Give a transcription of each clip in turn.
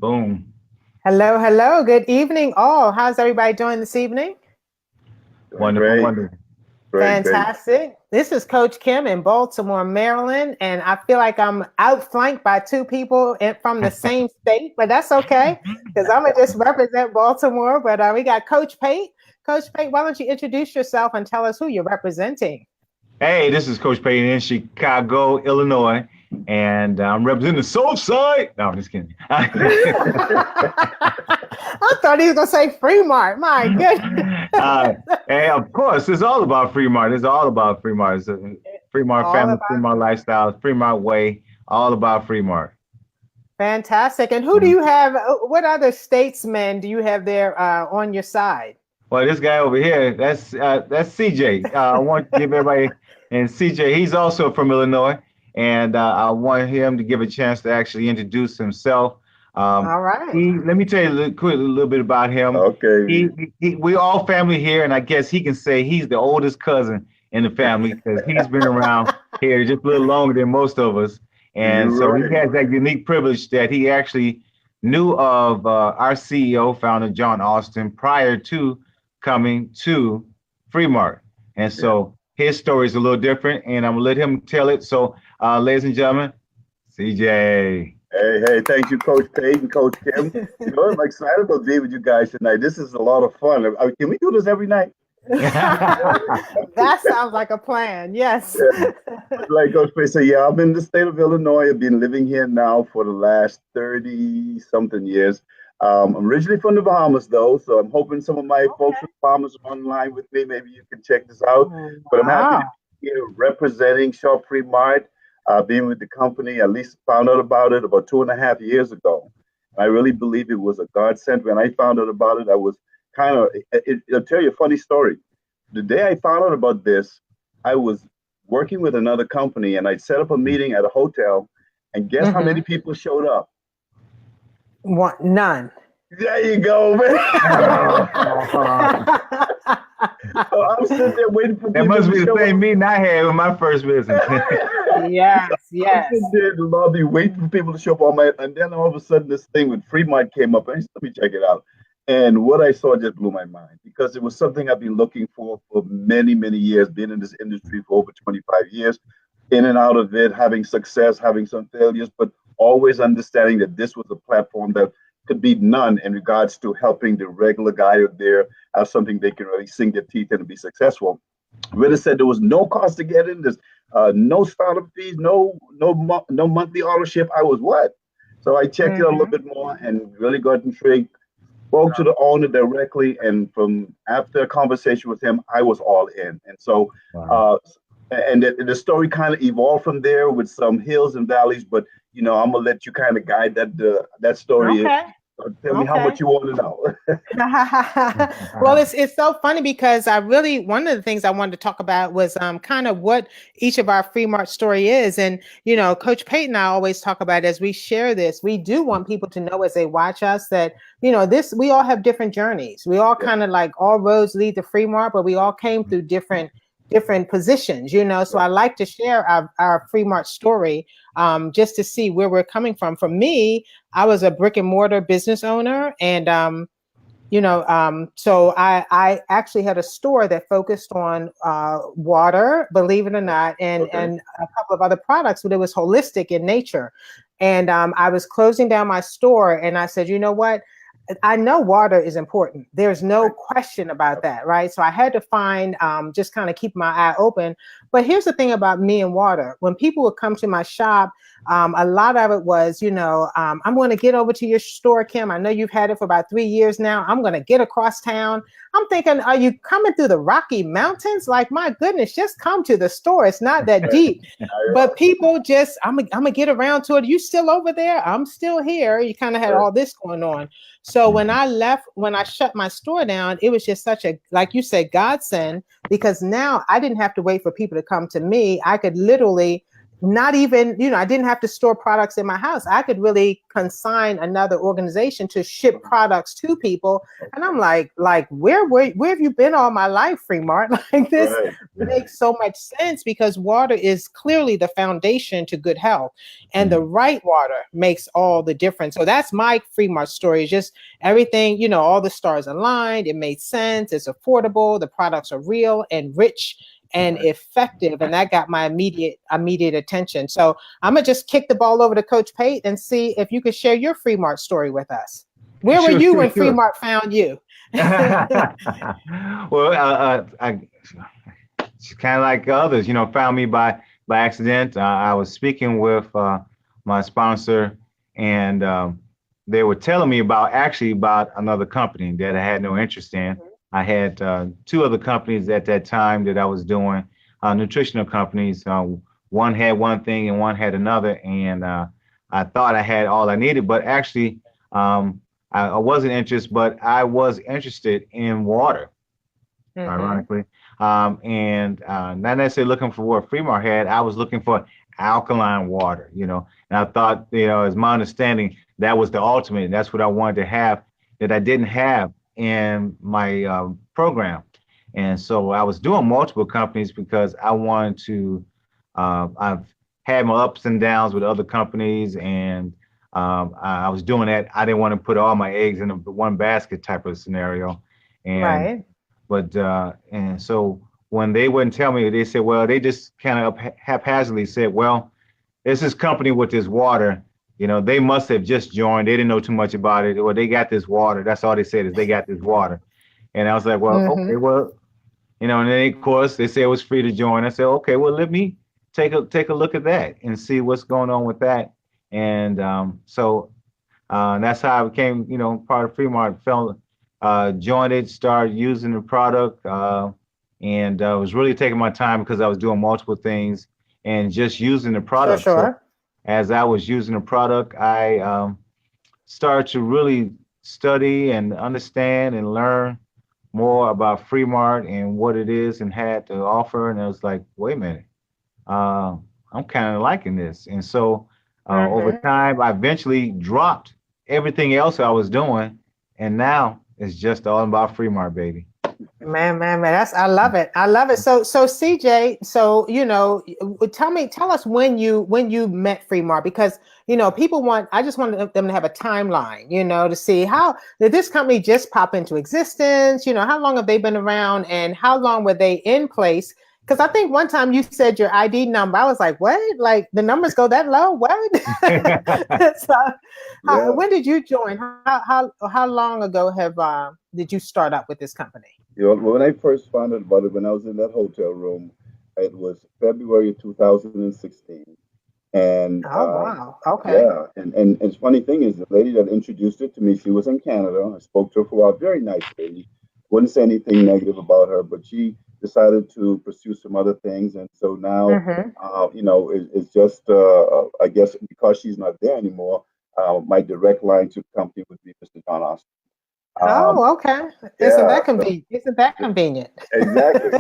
Boom. Hello, hello. Good evening, all. How's everybody doing this evening? Doing Wonderful, great, wonderful. great, great. Fantastic. This is Coach Kim in Baltimore, Maryland, and I feel like I'm outflanked by two people from the same state, but that's okay because I'm gonna just represent Baltimore. But we got Coach Pate. Coach Pate, why don't you introduce yourself and tell us who you're representing? Hey, this is Coach Payton in Chicago, Illinois, and I'm representing the South Side. No, I'm just kidding. I thought he was gonna say FreeMart. My goodness. uh, and of course, it's all about FreeMart. It's all about FreeMart. It's a FreeMart All family, about FreeMart lifestyle, FreeMart way. All about FreeMart. fantastic. And who do you have? What other statesmen do you have there on your side? Well, this guy over here, that's CJ. I want to give everybody, and CJ, he's also from Illinois, and I want him to give a chance to actually introduce himself. Um, All right. let me tell you a little bit about him. Okay. We all family here, and I guess he can say he's the oldest cousin in the family because he's been around here just a little longer than most of us, and You're so he right. has that unique privilege that he actually knew of our CEO, founder John Austin, prior to coming to FreeMart. And Yeah. so his story is a little different, and I'm gonna let him tell it. So, ladies and gentlemen, CJ. Hey, thank you, Coach Payton, Coach Kim. I'm excited about being with you guys tonight. This is a lot of fun. Can we do this every night? That sounds like a plan. Yes. Yeah. Like Coach Payton said, yeah, I'm in the state of Illinois. I've been living here now for the last 30 something years. I'm originally from the Bahamas, though, so I'm hoping some of my folks from Okay. the Bahamas are online with me. Maybe you can check this out. Oh, But I'm happy to wow. be here representing Shop Free Mart. Being with the company, at least found out about it about 2.5 years ago. I really believe it was a godsend. When I found out about it, I was kind of, I'll tell you a funny story. The day I found out about this, I was working with another company and I set up a meeting at a hotel. And guess how many Hmm. people showed up? None. There you go, man. So I'm sitting there waiting for That people must to be the show same up. meeting I had with my first business. Yes, I'm sitting yes. there in the lobby waiting for people to show up on my, and then all of a sudden this thing with Fremont came up. And I said, let me check it out. And what I saw just blew my mind because it was something I've been looking for many, many years, been in this industry for over 25 years, in and out of it, having success, having some failures, but always understanding that this was a platform that could be none in regards to helping the regular guy out there have something they can really sink their teeth in and be successful. Really said there was no cost to get in. There's no startup fees, no monthly ownership. I was what? So I checked it out a little Hmm. bit more and really got intrigued. Spoke to the owner directly, and from after a conversation with him, I was all in. And so, Wow. uh, and the story kind of evolved from there with some hills and valleys. But I'm gonna let you kind of guide that story. Okay. Tell me how Okay. much you want to know. Well, it's so funny because I really one of the things I wanted to talk about was kind of what each of our free mart story is. And Coach Peyton and I always talk about as we share this, we do want people to know as they watch us that this we all have different journeys. We all Yeah, kind of like all roads lead to free mart, but we all came through different positions, so right. I like to share our free mart story, just to see where we're coming from. For me, I was a brick and mortar business owner, and so I actually had a store that focused on water, believe it or not, and Okay. a couple of other products, but it was holistic in nature. And I was closing down my store, and I said, you know what? I know water is important. There's no Right. question about that, right? So I had to find, just kind of keep my eye open. But here's the thing about me and water. When people would come to my shop, a lot of it was, I'm going to get over to your store, Kim. I know you've had it for about 3 years now. I'm going to get across town. I'm thinking, are you coming through the Rocky Mountains? Like, my goodness, just come to the store. It's not that Right. deep. But people just, I'm gonna get around to it. You still over there? I'm still here. You kind of had Right. all this going on. So when I left, when I shut my store down, it was just such a, like you said, godsend, because now I didn't have to wait for people to come to me. I could literally not even, I didn't have to store products in my house. I could really consign another organization to ship products to people. And I'm like, where have you been all my life, FreeMart? Like this Right. makes so much sense because water is clearly the foundation to good health, and the right water makes all the difference. So that's my FreeMart story. It's just everything, all the stars aligned. It made sense. It's affordable. The products are real and rich and effective, and that got my immediate attention. So I'm gonna just kick the ball over to Coach Pate and see if you could share your FreeMart story with us. Where were you when FreeMart found you? Well, I kind of like others, found me by accident. I was speaking with my sponsor, and they were telling me about another company that I had no interest in. I had two other companies at that time that I was doing, nutritional companies. One had one thing and one had another, and I thought I had all I needed, but actually, I wasn't interested, but I was interested in water, ironically. And not necessarily looking for what FreeMart had. I was looking for alkaline water, and I thought, as my understanding, that was the ultimate. That's what I wanted to have that I didn't have in my program. And so I was doing multiple companies because I wanted to, I've had my ups and downs with other companies, and I was doing that. I didn't want to put all my eggs in one basket type of scenario. And, but, and so when they wouldn't tell me, they said, well, they just kind of haphazardly said, well, there's this company with this water. They must have just joined. They didn't know too much about it. Or they got this water. That's all they said is they got this water. And I was like, well, okay, well, and then of course they said it was free to join. I said, okay, well, let me take a look at that and see what's going on with that. And so that's how I became, part of FreeMart. Joined it, started using the product, and was really taking my time because I was doing multiple things and just using the product. Sure. So, as I was using the product, I started to really study and understand and learn more about FreeMart and what it is and had to offer. And I was like, wait a minute, I'm kind of liking this. And so over time, I eventually dropped everything else I was doing. And now it's just all about FreeMart, baby. Man, I love it. So CJ, tell us when you met FreeMart, because I just want them to have a timeline, to see how did this company just pop into existence, how long have they been around and how long were they in place? Because I think one time you said your ID number. I was like, what? Like the numbers go that low? What? When did you join? How long ago did you start up with this company? When I first found out about it, when I was in that hotel room, it was February of 2016. And wow. Okay. Yeah, and it's funny thing is the lady that introduced it to me, she was in Canada. I spoke to her for a while, very nice lady. Wouldn't say anything negative about her, but she decided to pursue some other things, and so now, it's just I guess because she's not there anymore, my direct line to the company would be Mr. John Austin. Okay. Isn't that convenient? Exactly.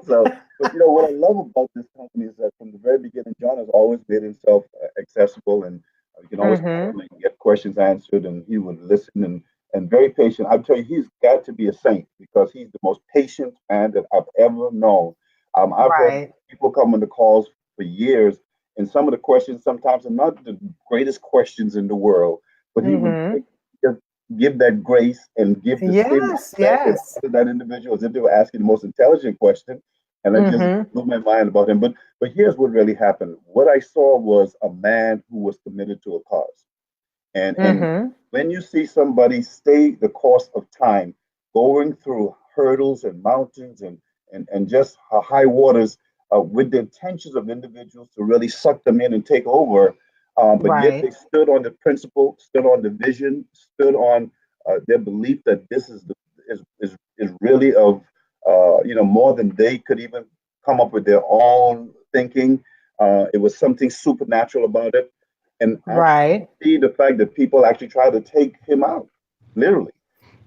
So, but what I love about this company is that from the very beginning, John has always made himself accessible, and you can always call him and get questions answered, and he would listen and very patient. I tell you, he's got to be a saint because he's the most patient man that I've ever known. I've heard people come on the calls for years, and some of the questions sometimes are not the greatest questions in the world, but he would just give that grace and give the same respect to that individual as if they were asking the most intelligent question. And that just blew my mind about him. But here's what really happened. What I saw was a man who was committed to a cause. And when you see somebody stay the course of time, going through hurdles and mountains and just high waters with the intentions of individuals to really suck them in and take over, but yet they stood on the principle, stood on the vision, stood on their belief that this is really of more than they could even come up with their own thinking. It was something supernatural about it. And I see the fact that people actually try to take him out, literally.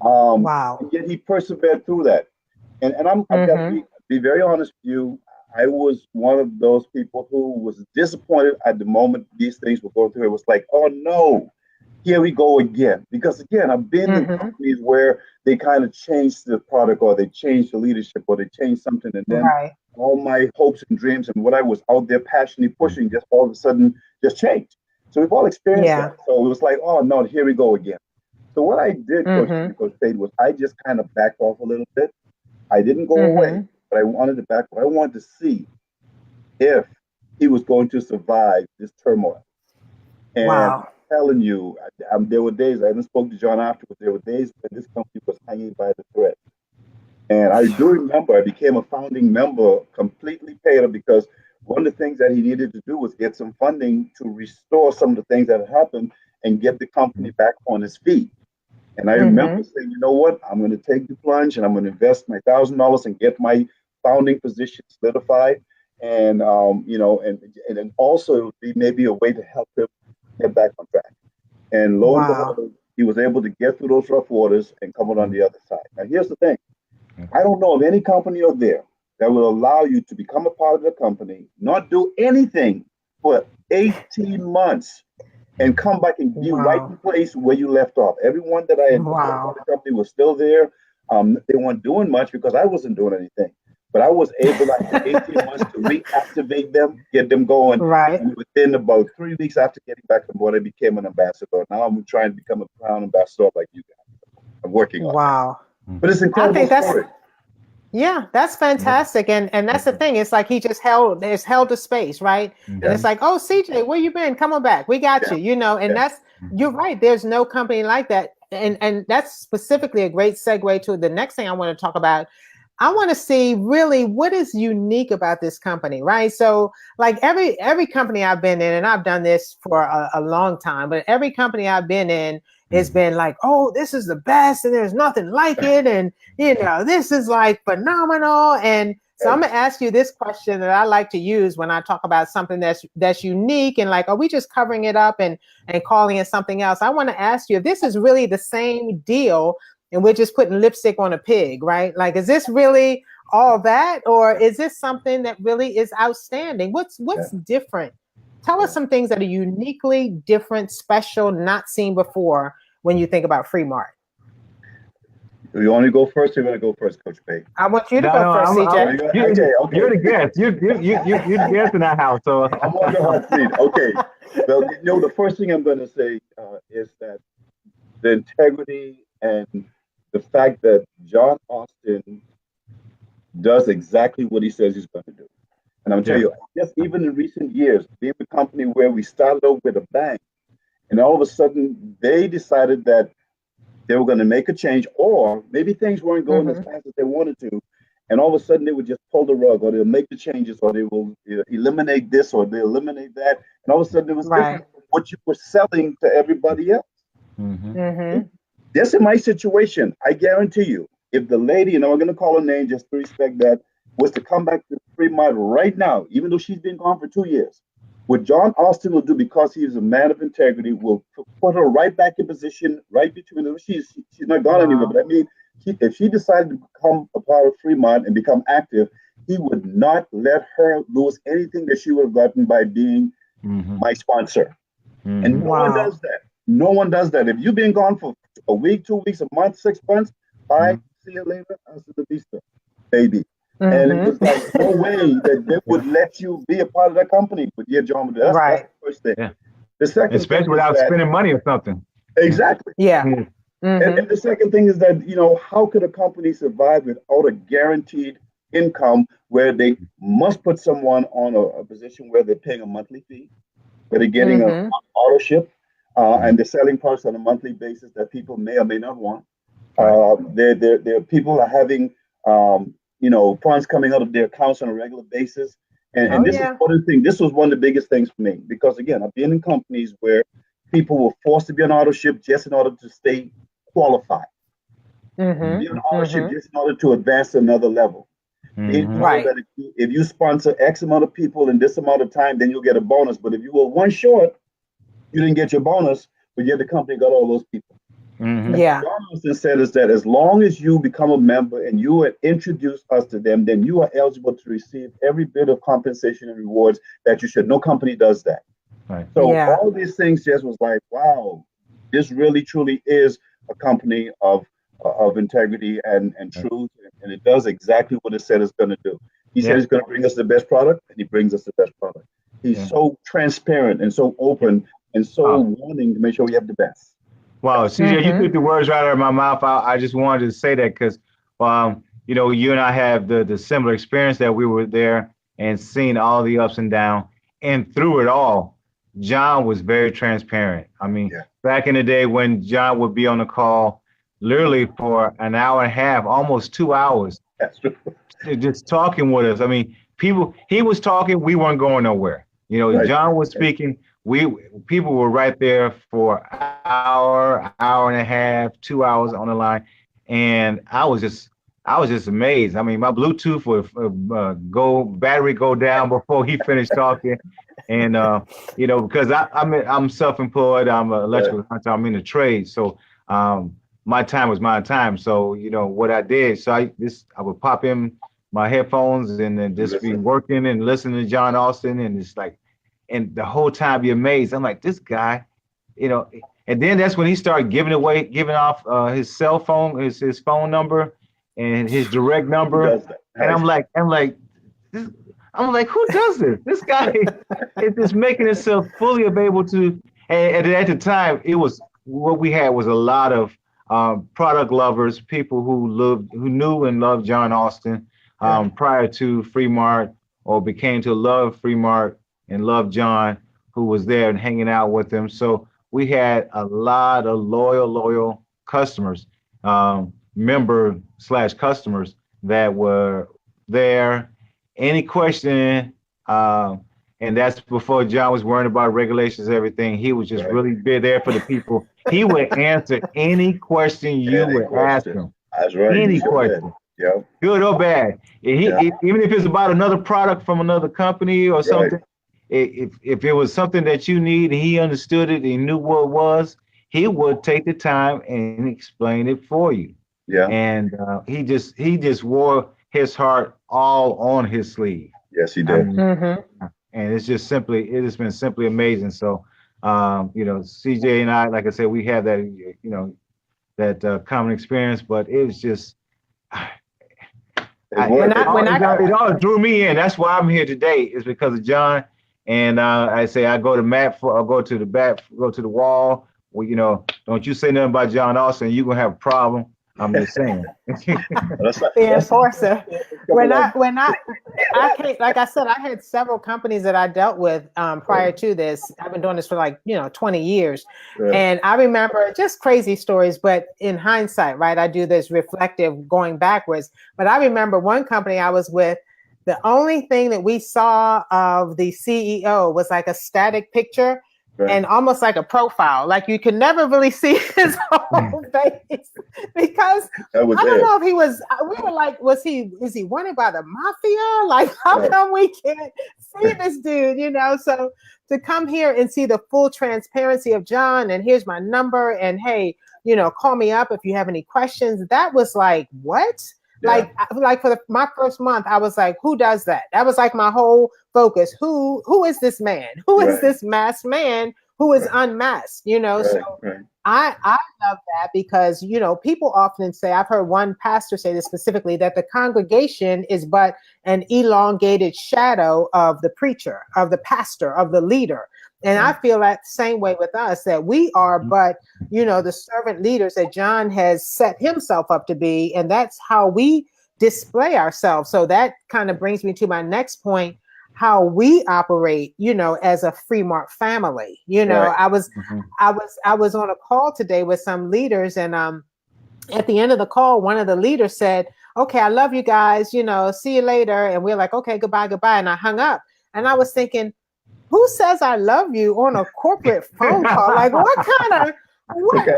Wow. And yet he persevered through that. And I've got to be very honest with you. I was one of those people who was disappointed at the moment these things were going through. It was like, oh no, here we go again. Because again, I've been in Mm-hmm. companies where they kind of changed the product or they changed the leadership or they changed something, and then Right. all my hopes and dreams and what I was out there passionately pushing just all of a sudden just changed. So we've all experienced Yeah. that. So it was like, oh no, here we go again. So what I did, Mm-hmm. Coach Spade, was I just kind of backed off a little bit. I didn't go away, Mm-hmm. but I wanted to back. I wanted to see if he was going to survive this turmoil. And I'm Wow. telling you, there were days I even spoke to John afterwards. There were days when this company was hanging by the thread. And I do remember I became a founding member, completely paid up because one of the things that he needed to do was get some funding to restore some of the things that had happened and get the company back on its feet. And I remember Mm-hmm. saying, you know what, I'm going to take the plunge and I'm going to invest my $1,000 and get my founding position solidified. And, and then also it would be maybe a way to help him get back on track. And lo and Wow. behold, he was able to get through those rough waters and come out on the other side. Now, here's the thing. I don't know of any company out there that will allow you to become a part of the company, not do anything for 18 months and come back and be right in Wow. place where you left off. Everyone that I had brought Wow. to the company was still there. They weren't doing much because I wasn't doing anything. But I was able, after 18 months, to reactivate them, get them going. Right. And within about 3 weeks after getting back on board, I became an ambassador. Now I'm trying to become a crown ambassador like you guys. I'm working on that. Wow. But it's an I incredible think that's story. Yeah, that's fantastic. And that's the thing. It's like he just held the space, right? And Yeah, it's like, oh, CJ, where you been? Come on back. We got yeah, you, you know, and yeah. that's you're right. There's no company like that. And that's specifically a great segue to the next thing I want to talk about. I want to see really what is unique about this company, right? So like every company I've been in, and I've done this for a long time, but every company I've been in has been like, oh, this is the best, and there's nothing like it, and you know, this is like phenomenal. And so I'm gonna ask you this question that I like to use when I talk about something that's unique and like, are we just covering it up and calling it something else? I want to ask you if this is really the same deal and we're just putting lipstick on a pig, right? Like, is this really all that, or is this something that really is outstanding? What's different? Tell us some things that are uniquely different, special, not seen before when you think about FreeMart. You want to go first? You're going to go first, Coach Pay. I want you to No, go no, first, CJ. Okay. you're the guest. You're the guest in that house. So I'm on the hot seat. Okay. Well, the first thing I'm going to say is that the integrity and the fact that John Austin does exactly what he says he's going to do. And I'm telling yeah, you, just even in recent years, being a company where we started out with a bang, and all of a sudden they decided that they were going to make a change, or maybe things weren't going as Mm-hmm. fast as they wanted to. And all of a sudden, they would just pull the rug, or they'll make the changes, or they will eliminate this, or they eliminate that. And all of a sudden, it was Right. different from what you were selling to everybody else. Mm-hmm. This in my situation, I guarantee you, if the lady, and I'm going to call her name just to respect that, was to come back to Fremont right now, even though she's been gone for 2 years, what John Austin will do, because he's a man of integrity, will put her right back in position, right between them. She's not gone anywhere, Wow. but I mean, if she decided to become a part of Fremont and become active, he would not let her lose anything that she would have gotten by being my sponsor. And no one Wow. does that. No one does that. If you've been gone for a week, 2 weeks, a month, 6 months, bye, see you later, hasta la vista, baby. And it was like no way that they would let you be a part of that company. But yeah, John, that's Right. the first thing. yeah. The second Especially thing is without that spending money or something. exactly. Yeah. Yeah. And the second thing is that, how could a company survive without a guaranteed income where they must put someone on a position where they're paying a monthly fee, where they're getting an Mm-hmm. auto ship, and they're selling products on a monthly basis that people may or may not want. Right. There people are having, funds coming out of their accounts on a regular basis. And Oh this is yeah. one of the things, this was one of the biggest things for me, because again, I've been in companies where people were forced to be on auto ship just in order to stay qualified, be on Mm-hmm. auto ship Mm-hmm. just in order to advance to another level. Being told Right. that if you sponsor X amount of people in this amount of time, then you'll get a bonus. But if you were one short, you didn't get your bonus, but yet the company got all those people. Yeah. John Austin said is that as long as you become a member and you introduce us to them, then you are eligible to receive every bit of compensation and rewards that you should. No company does that. Right. So Yeah. all these things just was like, wow, this really truly is a company of integrity and Right. truth, and it does exactly what it said it's going to do. He said Yeah. he's going to bring us the best product, and he brings us the best product. He's Yeah. so transparent and so Yeah. open and so Oh, wanting to make sure we have the best. wow, CJ, you took the words right out of my mouth. I just wanted to say that because, you know, you and I have the similar experience that we were there and seen all the ups and downs. And through it all, John was very transparent. I mean, Yeah, back in the day when John would be on the call literally for an hour and a half, almost 2 hours, that's true. just talking with us. I mean, he was talking, we weren't going nowhere. You know, Right. John was speaking, we people were right there for hour and a half, 2 hours on the line, and I was just amazed. I mean, my Bluetooth would battery go down before he finished talking, and you know, because I'm self-employed, I'm an electrical contractor, I'm in the trade, so my time was my time. So you know what I did, so I would pop in my headphones and then just be working and listening to John Austin, and it's like, and the whole time you're amazed. I'm like, this guy, you know, and then that's when he started giving off his cell phone, his phone number and his direct Who number. does that? And this, I'm like, who does this? This guy is just making himself fully available to, and at the time, it was what we had was a lot of product lovers, people who knew and loved John Austin prior to FreeMart or became to love FreeMart and love John, who was there and hanging out with him. So we had a lot of loyal customers, member/customers that were there. Any question, and that's before John was worrying about regulations, everything. He was just really be there for the people. He would answer any question you would ask him. That's right. Any question. Yeah. Good or bad. Even if it's about another product from another company or something, if it was something that you need and he understood it and he knew what it was, he would take the time and explain it for you. Yeah. And he just wore his heart all on his sleeve. Yes, he did. And it has been simply amazing. So, you know, CJ and I, like I said, we have that, you know, that common experience, but it was just, it all drew me in. That's why I'm here today, is because of John. And I say I go to the wall. Well, you know, don't you say nothing about John Austin, you're gonna have a problem. I'm just saying. The enforcer. I can't, like I said, I had several companies that I dealt with prior to this. I've been doing this for 20 years. And I remember just crazy stories, but in hindsight, right, I do this reflective going backwards. But I remember one company I was with, the only thing that we saw of the CEO was like a static picture. And almost like a profile, like you could never really see his whole face, because I don't know if he was. We were like, is he wanted by the mafia? Like, how come we can't see this dude? You know, so to come here and see the full transparency of John, and here's my number, and hey, you know, call me up if you have any questions. That was like, what? Yeah. Like for my first month, I was like, who does that? That was like my whole focus. Who is this man? Who is this masked man who is unmasked? You know, I love that, because, you know, people often say, I've heard one pastor say this specifically, that the congregation is but an elongated shadow of the preacher, of the pastor, of the leader. And I feel that same way with us, that we are but, you know, the servant leaders that John has set himself up to be. And that's how we display ourselves. So that kind of brings me to my next point, how we operate, you know, as a FreeMart family. You know, I was on a call today with some leaders, and at the end of the call, one of the leaders said, okay, I love you guys, you know, see you later. And we're like, okay, goodbye. And I hung up, and I was thinking, who says I love you on a corporate phone call? Like, what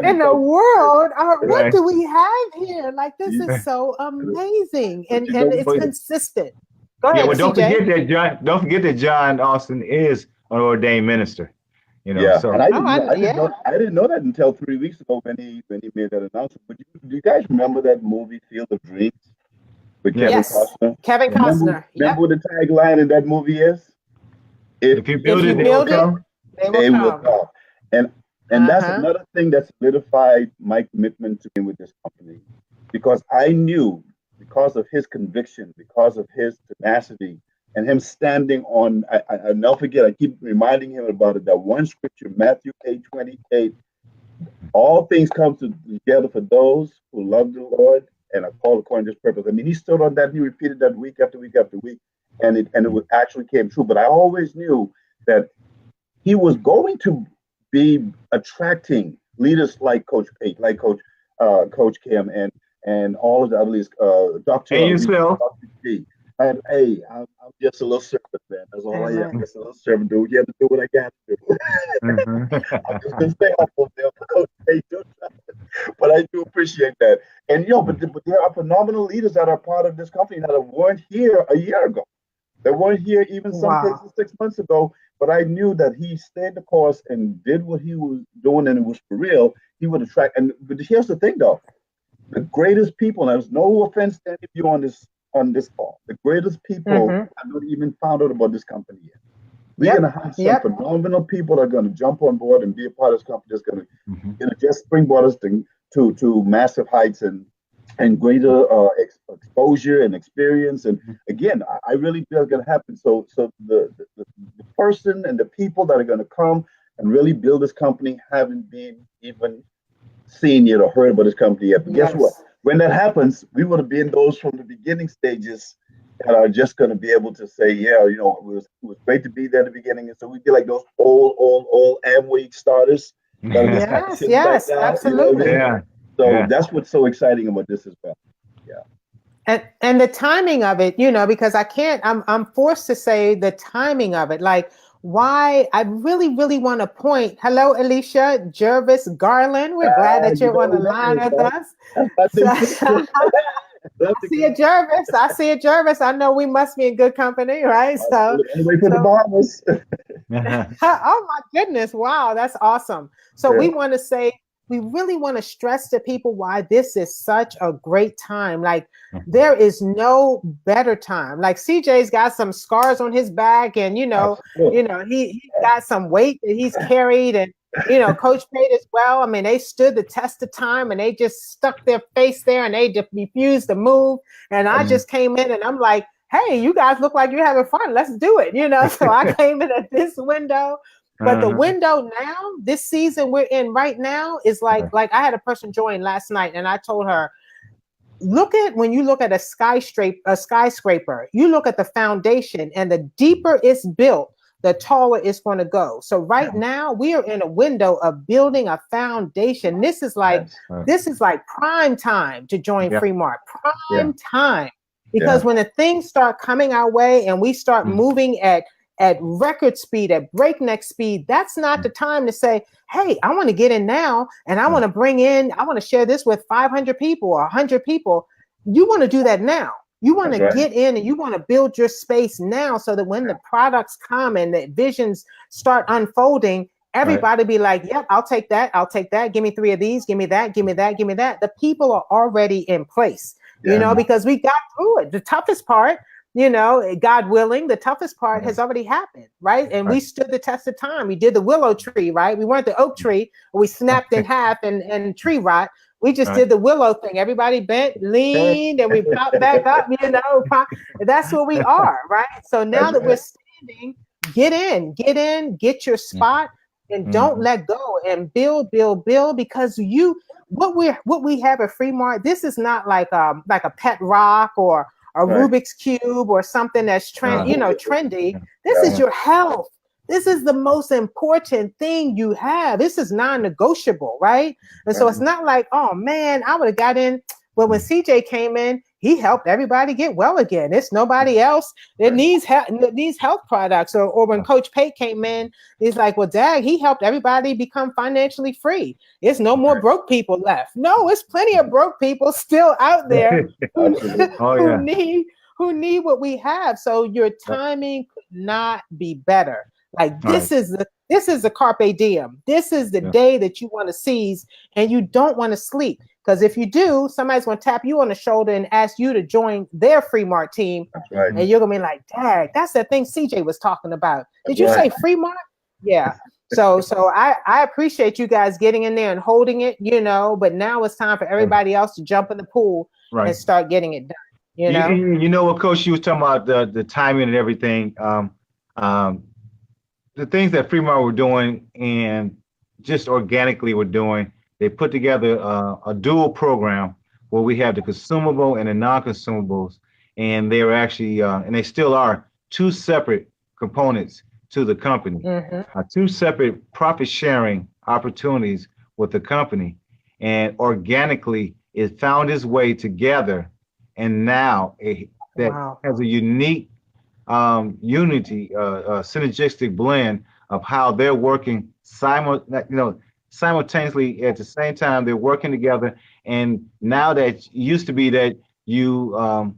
in the world? What do we have here? Like, this is so amazing. And it's consistent. Go ahead, well, don't CJ. forget that John Austin is an ordained minister. You know, Yeah, and so I didn't know that until 3 weeks ago when he made that announcement. But do you guys remember that movie Field of Dreams with yeah. Kevin Yes, Costner? Kevin Remember, Costner. remember Yep. what the tagline in that movie is? If If you if If build you it, you they will build it, come. they will they will come. come. And that's Uh-huh. another thing that solidified my commitment to being with this company. Because I knew, because of his conviction, because of his tenacity, and him standing on, I'll never forget, I keep reminding him about it, that one scripture, Matthew 8:28, all things come together for those who love the Lord and are called according to his purpose. I mean, he stood on that, he repeated that week after week after week, and it was actually came true. But I always knew that he was going to be attracting leaders like Coach Pate, like Coach Kim, and all of the other leaders, Doctor And Reed, yourself. Doctor G. And hey, I'm just a little servant, man. That's all I am. Amen. Just a little servant, dude. You have to do what I got to do. Mhm. I'm just gonna stay humble there for Coach Pate, but I do appreciate that. And but there are phenomenal leaders that are part of this company that weren't here a year ago. They weren't here even some Wow. cases 6 months ago, but I knew that he stayed the course and did what he was doing, and it was for real. He would attract. And but here's the thing, though: the greatest people. And there's no offense to any of you on this call. The greatest people Mm-hmm. have not even found out about this company yet. We're Yep. gonna have some Yep. phenomenal people that are gonna jump on board and be a part of this company. That's gonna, Mhm. just springboard us to massive heights and greater exposure and experience. And again, I really feel it's going to happen. So the person and the people that are going to come and really build this company haven't been even seen yet or heard about this company yet. But guess what? Yes. When that happens, we would have been those from the beginning stages that are just going to be able to say, yeah, it was great to be there at the beginning. And so we'd be like those old Amway starters that are just kind of Yes. sitting back Yes. now. You know what I Absolutely. mean? Yeah. So Yeah. that's what's so exciting about this as well. Yeah. And the timing of it, because I can't, I'm forced to say the timing of it. Like, why I really, really want to point. Hello, Alicia Jervis Garland. We're glad that You you're know on the who that line is, with right? us. That's my So, big sister. Love I the see a girl. Jervis. I see a Jervis. I know we must be in good company, right? So, Absolutely. Anyway, for the so Bahamas. oh my goodness. Wow, that's awesome. So Yeah. we want to say, we really want to stress to people why this is such a great time. Like, there is no better time. Like, CJ's got some scars on his back, and Absolutely. he got some weight that he's carried, and Coach Pate as well. I mean, they stood the test of time, and they just stuck their face there, and they just refused to move. And I just came in, and I'm like, hey, you guys look like you're having fun. Let's do it. So I came in at this window. But the Uh-huh. window now, this season we're in right now, is like I had a person join last night, and I told her, when you look at a skyscraper, you look at the foundation, and the deeper it's built, the taller it's going to go. So right now we are in a window of building a foundation. This is like prime time to join Yeah. FreeMart. Yeah. Prime time. Yeah. Because when the things start coming our way and we start moving at record speed, at breakneck speed, that's not the time to say, hey, I want to get in now, and I want to share this with 500 people or 100 people. You want to do that now. You want That's to right. get in, and you want to build your space now, so that when the products come and the visions start unfolding, everybody be like, yep, I'll take that. I'll take that. Give me 3 of these. Give me that. Give me that. Give me that. The people are already in place, because we got through it. The toughest part, God willing, the toughest part has already happened, right? And we stood the test of time. We did the willow tree, right? We weren't the oak tree. We snapped in half and tree rot. We just did the willow thing. Everybody bent, leaned, and we popped back up, That's what we are, right? So now that we're standing, get in, get your spot, and don't let go, and build, because what we have at FreeMart, this is not like a pet rock or a Rubik's Cube or something that's trendy. This is your health. This is the most important thing you have. This is non-negotiable, right? And so it's not like, oh man, I would have got in. Well, when CJ came in, he helped everybody get well again. It's nobody else that needs health products. Or when Coach Pate came in, he's like, well, Dag, he helped everybody become financially free. There's no more broke people left. No, it's plenty of broke people still out there who, Oh who yeah. need what we have. So your timing could not be better. Like, this is This is the carpe diem. This is the day that you want to seize, and you don't want to sleep. Because if you do, somebody's going to tap you on the shoulder and ask you to join their FreeMart team. That's right. And you're going to be like, dang, that's the thing CJ was talking about. Did you say FreeMart? Yeah. So I appreciate you guys getting in there and holding it, you know, but now it's time for everybody else to jump in the pool and start getting it done. You know what, Coach, you was talking about the timing and everything. The things that FreeMart were doing and just organically were doing, they put together a dual program where we have the consumable and the non-consumables, and they were actually, and they still are, two separate components to the company, two separate profit sharing opportunities with the company, and organically it found its way together, and now that has a unique unity, synergistic blend of how they're working simultaneously at the same time. They're working together, and now that it used to be that you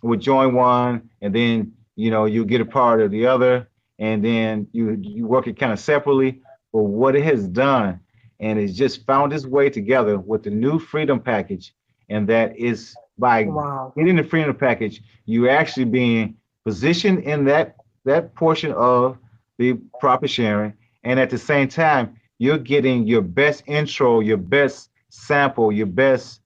would join one, and then you get a part of the other, and then you work it kind of separately. But what it has done, and it's just found its way together with the new Freedom Package, and that is by getting the Freedom Package, you actually being positioned in that portion of the profit sharing, and at the same time you're getting your best intro, your best sample, your best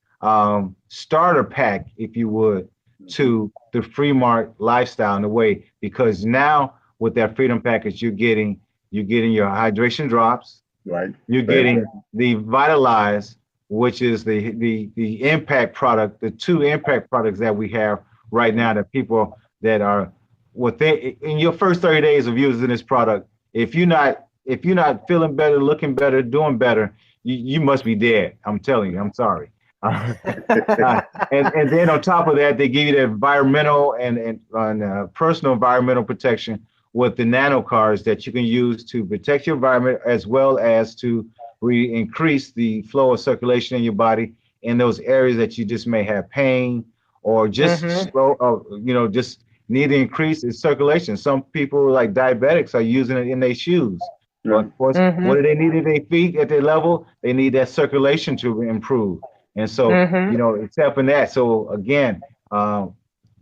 starter pack, if you would, to the FreeMart lifestyle in a way, because now with that Freedom Package you're getting your hydration drops, you're getting the Vitalize, which is the impact product, the two impact products that we have right now that people that are within in your first 30 days of using this product, if you're not feeling better, looking better, doing better, you must be dead. I'm telling you, I'm sorry. And then on top of that, they give you the environmental and personal environmental protection with the nano cards that you can use to protect your environment, as well as to increase the flow of circulation in your body in those areas that you just may have pain or just just need to increase its circulation. Some people, like diabetics, are using it in their shoes. But of course, what do they need in their feet at their level? They need that circulation to improve. And so, it's helping that. So again,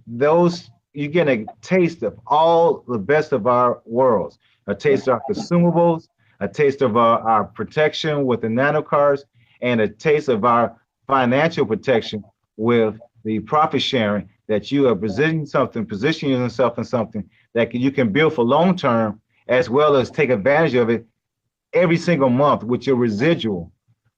those you're getting a taste of all the best of our worlds, a taste of our consumables, a taste of our protection with the nano cards, and a taste of our financial protection with the profit sharing, that you are positioning yourself in something that you can build for long term, as well as take advantage of it every single month with your residual.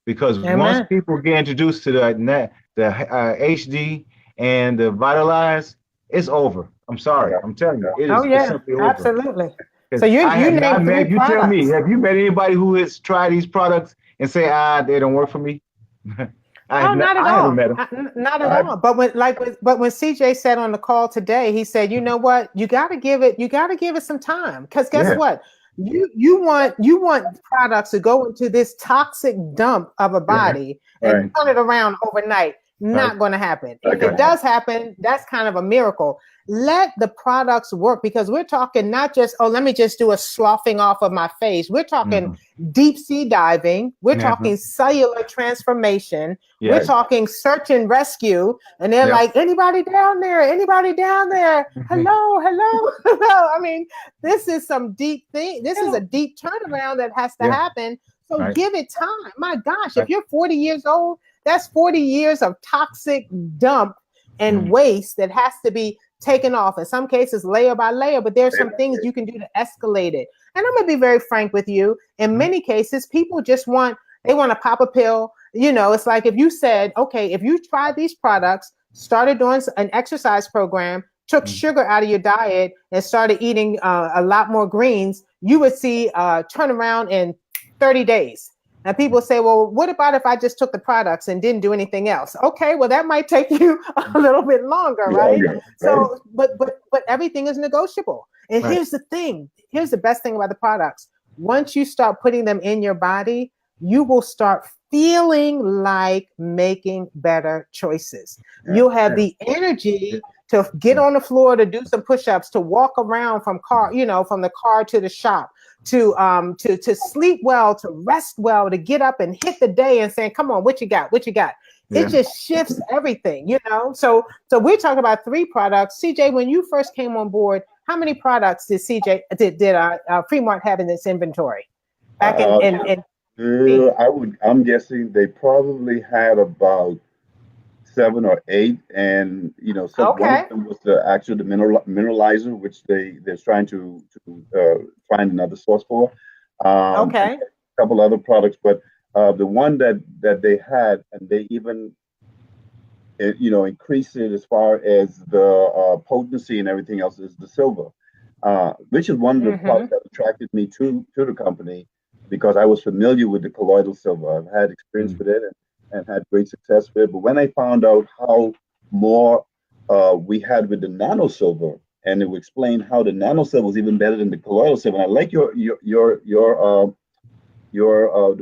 Because once people get introduced to the HD and the Vitalize, it's over. I'm sorry. I'm telling you, it is simply over. Absolutely. So you tell me, have you met anybody who has tried these products and say, they don't work for me? Not at all. Not at all. But when CJ said on the call today, he said, you know what, you got to give it some time, because guess what? You want products to go into this toxic dump of a body and turn it around overnight. Not going to happen. If it does happen, that's kind of a miracle. Let the products work, because we're talking not just, let me just do a sloughing off of my face. We're talking deep sea diving. We're talking cellular transformation. We're talking search and rescue. And they're like, anybody down there? Anybody down there? Hello. I mean, this is some deep thing. This is a deep turnaround that has to happen. So give it time. My gosh, if you're 40 years old, that's 40 years of toxic dump and waste that has to be taken off. In some cases, layer by layer, but there's some things you can do to escalate it. And I'm going to be very frank with you. In many cases, people just want to pop a pill. It's like if you said, okay, if you tried these products, started doing an exercise program, took sugar out of your diet, and started eating a lot more greens, you would see a turnaround in 30 days. And people say, well, what about if I just took the products and didn't do anything else? Okay, well, that might take you a little bit longer, right? So, but everything is negotiable. And here's the thing. Here's the best thing about the products. Once you start putting them in your body, you will start feeling like making better choices. You'll have the energy to get on the floor, to do some push-ups, to walk around from the car to the shop, to sleep well, to rest well, to get up and hit the day and saying, come on, what you got? What you got? Yeah. It just shifts everything, you know? So we're talking about 3 products. CJ, when you first came on board, how many products did FreeMart have in its inventory back in I'm guessing they probably had about 7 or 8, and one Okay. of them was the mineralizer, which they're trying to find another source for. And Okay. a couple other products, but the one that they had, and they even increased it as far as the potency and everything else, is the silver, which is one of the products that attracted me to the company, because I was familiar with the colloidal silver. I've had experience with it and had great success with it. But when I found out how more we had with the nano silver, and it would explain how the nano silver was even better than the colloidal silver. And I like the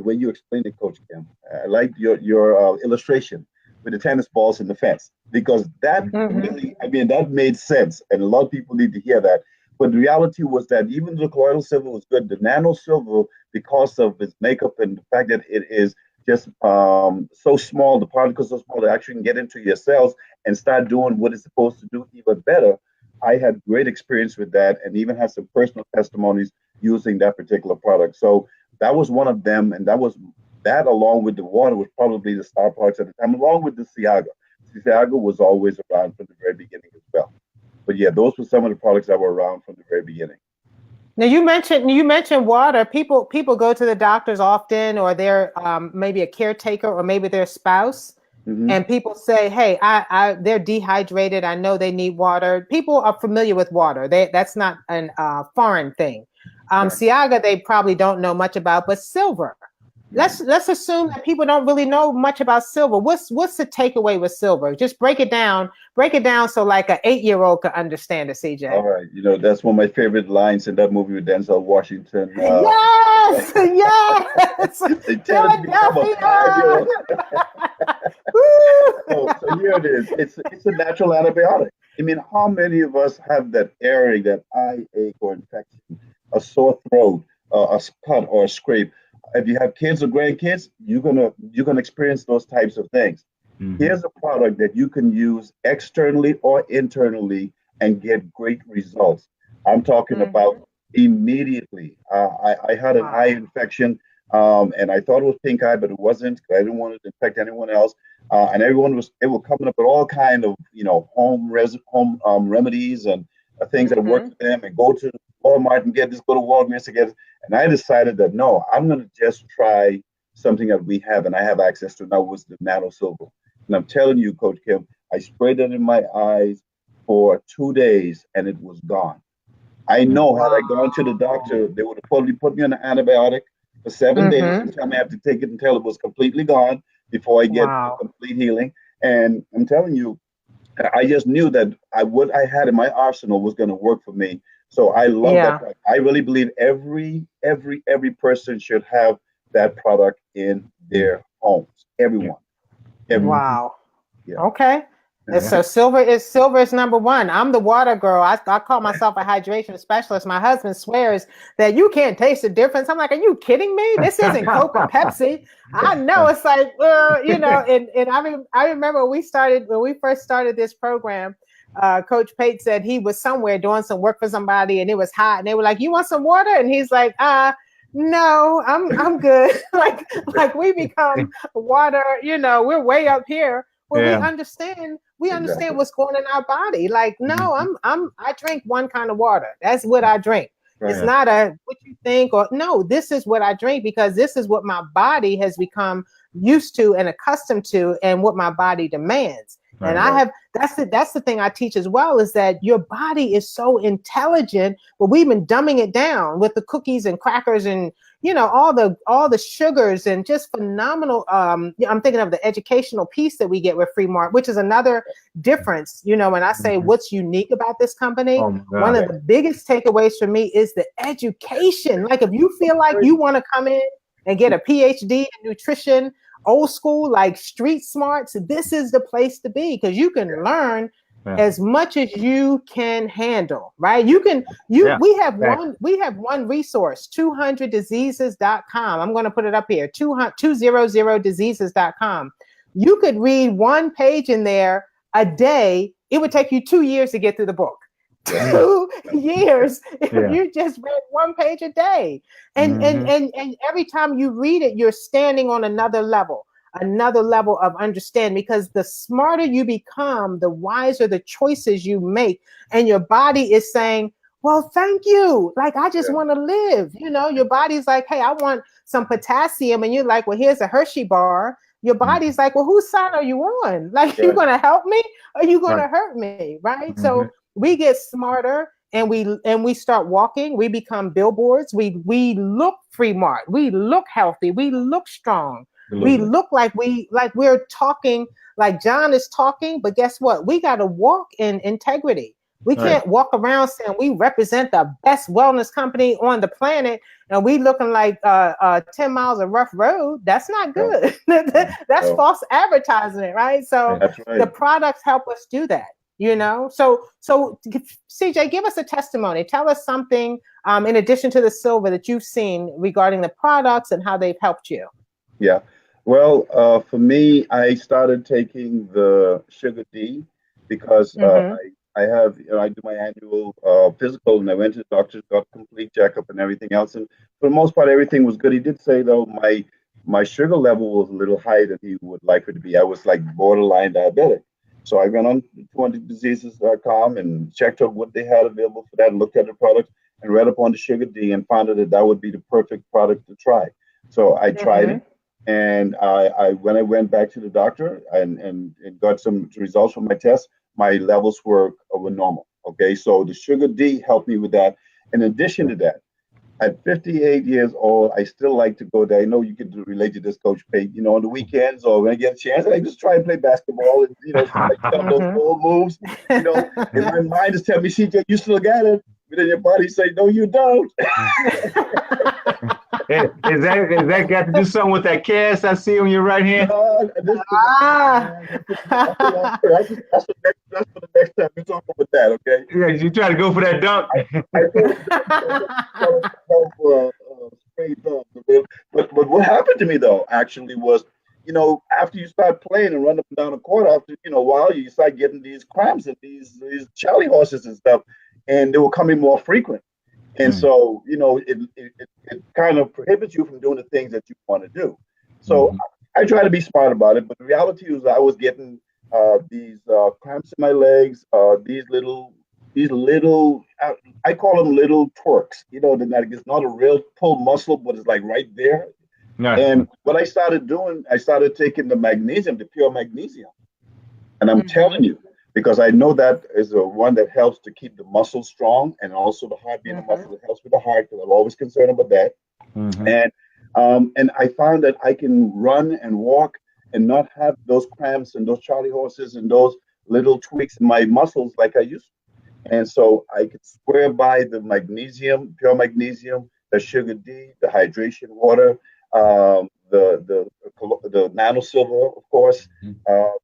way you explained it, Coach Kim. I like your illustration with the tennis balls and the fence, because that really, that made sense, and a lot of people need to hear that. But the reality was that even though the colloidal silver was good, the nano silver, because of its makeup and the fact that it is just so small, the particles so small that actually can get into your cells and start doing what it's supposed to do even better. I had great experience with that, and even had some personal testimonies using that particular product. So that was one of them, and that along with the water was probably the star products at the time, along with the Ciaga. Ciaga was always around from the very beginning as well. But yeah, those were some of the products that were around from the very beginning. Now you mentioned water. People go to the doctors often, or they're maybe a caretaker, or maybe their spouse, and people say, "Hey, they're dehydrated. I know they need water." People are familiar with water. That's not an foreign thing. Ciaga, they probably don't know much about, but silver. Let's assume that people don't really know much about silver. What's the takeaway with silver? Just break it down so like an 8-year-old could understand it, CJ. All right, that's one of my favorite lines in that movie with Denzel Washington. Yes. They tell it to become a 5-year-old. So here it is. It's a natural antibiotic. I mean, how many of us have that earache, that eye ache or infection, a sore throat, a cut or a scrape? If you have kids or grandkids, you're gonna experience those types of things. Here's a product that you can use externally or internally and get great results. I'm talking about immediately. I had an eye infection, and I thought it was pink eye, but it wasn't. I didn't want it to infect anyone else. And they were coming up with all kind of home remedies and things that work for them, and go to Walmart and get this, go to Walgreens to get it. And I decided that no, I'm going to just try something that we have and I have access to now, was the nano silver. And I'm telling you, Coach Kim, I sprayed it in my eyes for 2 days and it was gone. I know had I gone to the doctor, they would have probably put me on an antibiotic for 7 days and tell me I have to take it until it was completely gone before I get complete healing. And I'm telling you, I just knew that what I had in my arsenal was going to work for me. So I love that product. I really believe every person should have that product in their homes. Everyone. Wow. Yeah. Okay. And so silver is number one. I'm the water girl. I call myself a hydration specialist. My husband swears that you can't taste the difference. I'm like, are you kidding me? This isn't Coke or Pepsi. I know. It's like, and I remember when we first started this program, Coach Pate said he was somewhere doing some work for somebody and it was hot and they were like, you want some water? And he's like, no, I'm good. like we become water, we're way up here where we understand what's going on in our body. Like, no, I drink one kind of water. That's what I drink. Right. It's not what you think, or no, this is what I drink because this is what my body has become used to and accustomed to and what my body demands. Right, and that's the thing I teach as well, is that your body is so intelligent, but we've been dumbing it down with the cookies and crackers and all the sugars and just phenomenal. I'm thinking of the educational piece that we get with FreeMart, which is another difference. When I say what's unique about this company, one of the biggest takeaways for me is the education. Like if you feel like you want to come in and get a PhD in nutrition, old school, like street smarts, this is the place to be, because you can learn as much as you can handle, right? We have one resource, 200diseases.com. I'm going to put it up here, 200diseases.com. You could read one page in there a day. It would take you 2 years to get through the book. 2 years if you just read one page a day. And every time you read it, you're standing on another level of understanding, because the smarter you become, the wiser the choices you make. And your body is saying, well, thank you. Like, I just want to live. You know, your body's like, hey, I want some potassium. And you're like, well, here's a Hershey bar. Your body's like, well, whose side are you on? Like, you going to help me or you going to hurt me? Right. So we get smarter and we start walking. We become billboards. We look FreeMart. We look healthy. We look strong. We look like we're talking, like John is talking, but guess what? We got to walk in integrity. We can't walk around saying we represent the best wellness company on the planet and we looking like 10 miles of rough road. That's not good. That's false advertising, right? So the products help us do that, you know? So CJ, give us a testimony. Tell us something in addition to the silver that you've seen regarding the products and how they've helped you. Yeah. Well, for me, I started taking the Sugar D because I do my annual physical, and I went to the doctor, got a complete checkup and everything else. And for the most part, everything was good. He did say, though, my sugar level was a little higher than he would like it to be. I was like borderline diabetic. So I went on 200diseases.com and checked out what they had available for that, and looked at the product and read up on the Sugar D and found out that would be the perfect product to try. So I tried it. And when I went back to the doctor and got some results from my test, my levels were normal. Okay, so the Sugar D helped me with that. In addition to that, at 58 years old, I still like to go there. I know you can relate to this, Coach Pate. You know, on the weekends or when I get a chance, I just try and play basketball and, you know, those ball moves. You know, and my mind is telling me, CJ, you still got it. But then your body say, no, you don't. Is that got to do something with that cast I see on your right hand? That's for the next time. We're talking about that, okay? Yeah, you try to go for that dunk. But what happened to me though, actually, was, you know, after you start playing and run up and down the court, after a while, you start getting these cramps and these Charlie horses and stuff, and they were coming more frequent. And so, you know, it kind of prohibits you from doing the things that you want to do. So I try to be smart about it. But the reality is I was getting these cramps in my legs, these little, I call them little twerks. You know, it's not a real pull muscle, but it's like right there. Nice. And what I started doing, I started taking the magnesium, the pure magnesium. And I'm telling you, because I know that is the one that helps to keep the muscle strong, and also the heart being a muscle that helps with the heart, because I'm always concerned about that. And I found that I can run and walk and not have those cramps and those Charlie horses and those little tweaks in my muscles like I used to. And so I could swear by the magnesium, pure magnesium, the Sugar D, the hydration water, the nano silver, of course,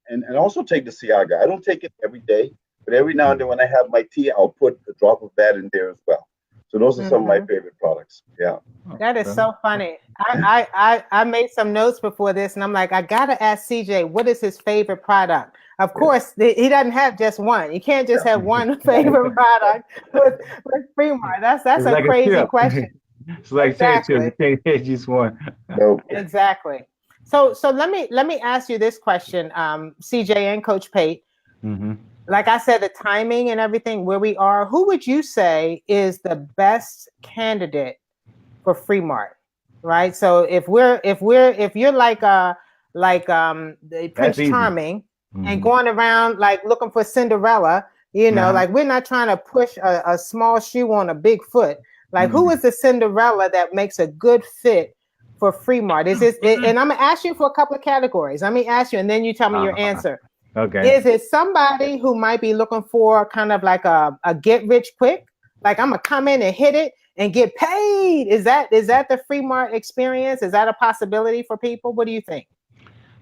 and also take the Ciaga. I don't take it every day, but every now and then when I have my tea, I'll put a drop of that in there as well. So those are some of my favorite products. Yeah. That is so funny. I made some notes before this, and I'm like, I gotta ask CJ, what is his favorite product? Of course, he doesn't have just one. You can't just have one favorite product with FreeMart. That's a crazy question. It's like exactly. You can't hit just one. Nope. Exactly. So let me ask you this question, CJ and Coach Pate. Like I said, the timing and everything, where we are, who would you say is the best candidate for FreeMart? Right. So if you're like the Prince Charming and going around like looking for Cinderella, you know, like we're not trying to push a small shoe on a big foot. Like, who is the Cinderella that makes a good fit for FreeMart? Is this? And I'm gonna ask you for a couple of categories. Let me ask you, and then you tell me your answer. Okay. Is it somebody who might be looking for kind of like a get rich quick? Like, I'm gonna come in and hit it and get paid. Is that the FreeMart experience? Is that a possibility for people? What do you think?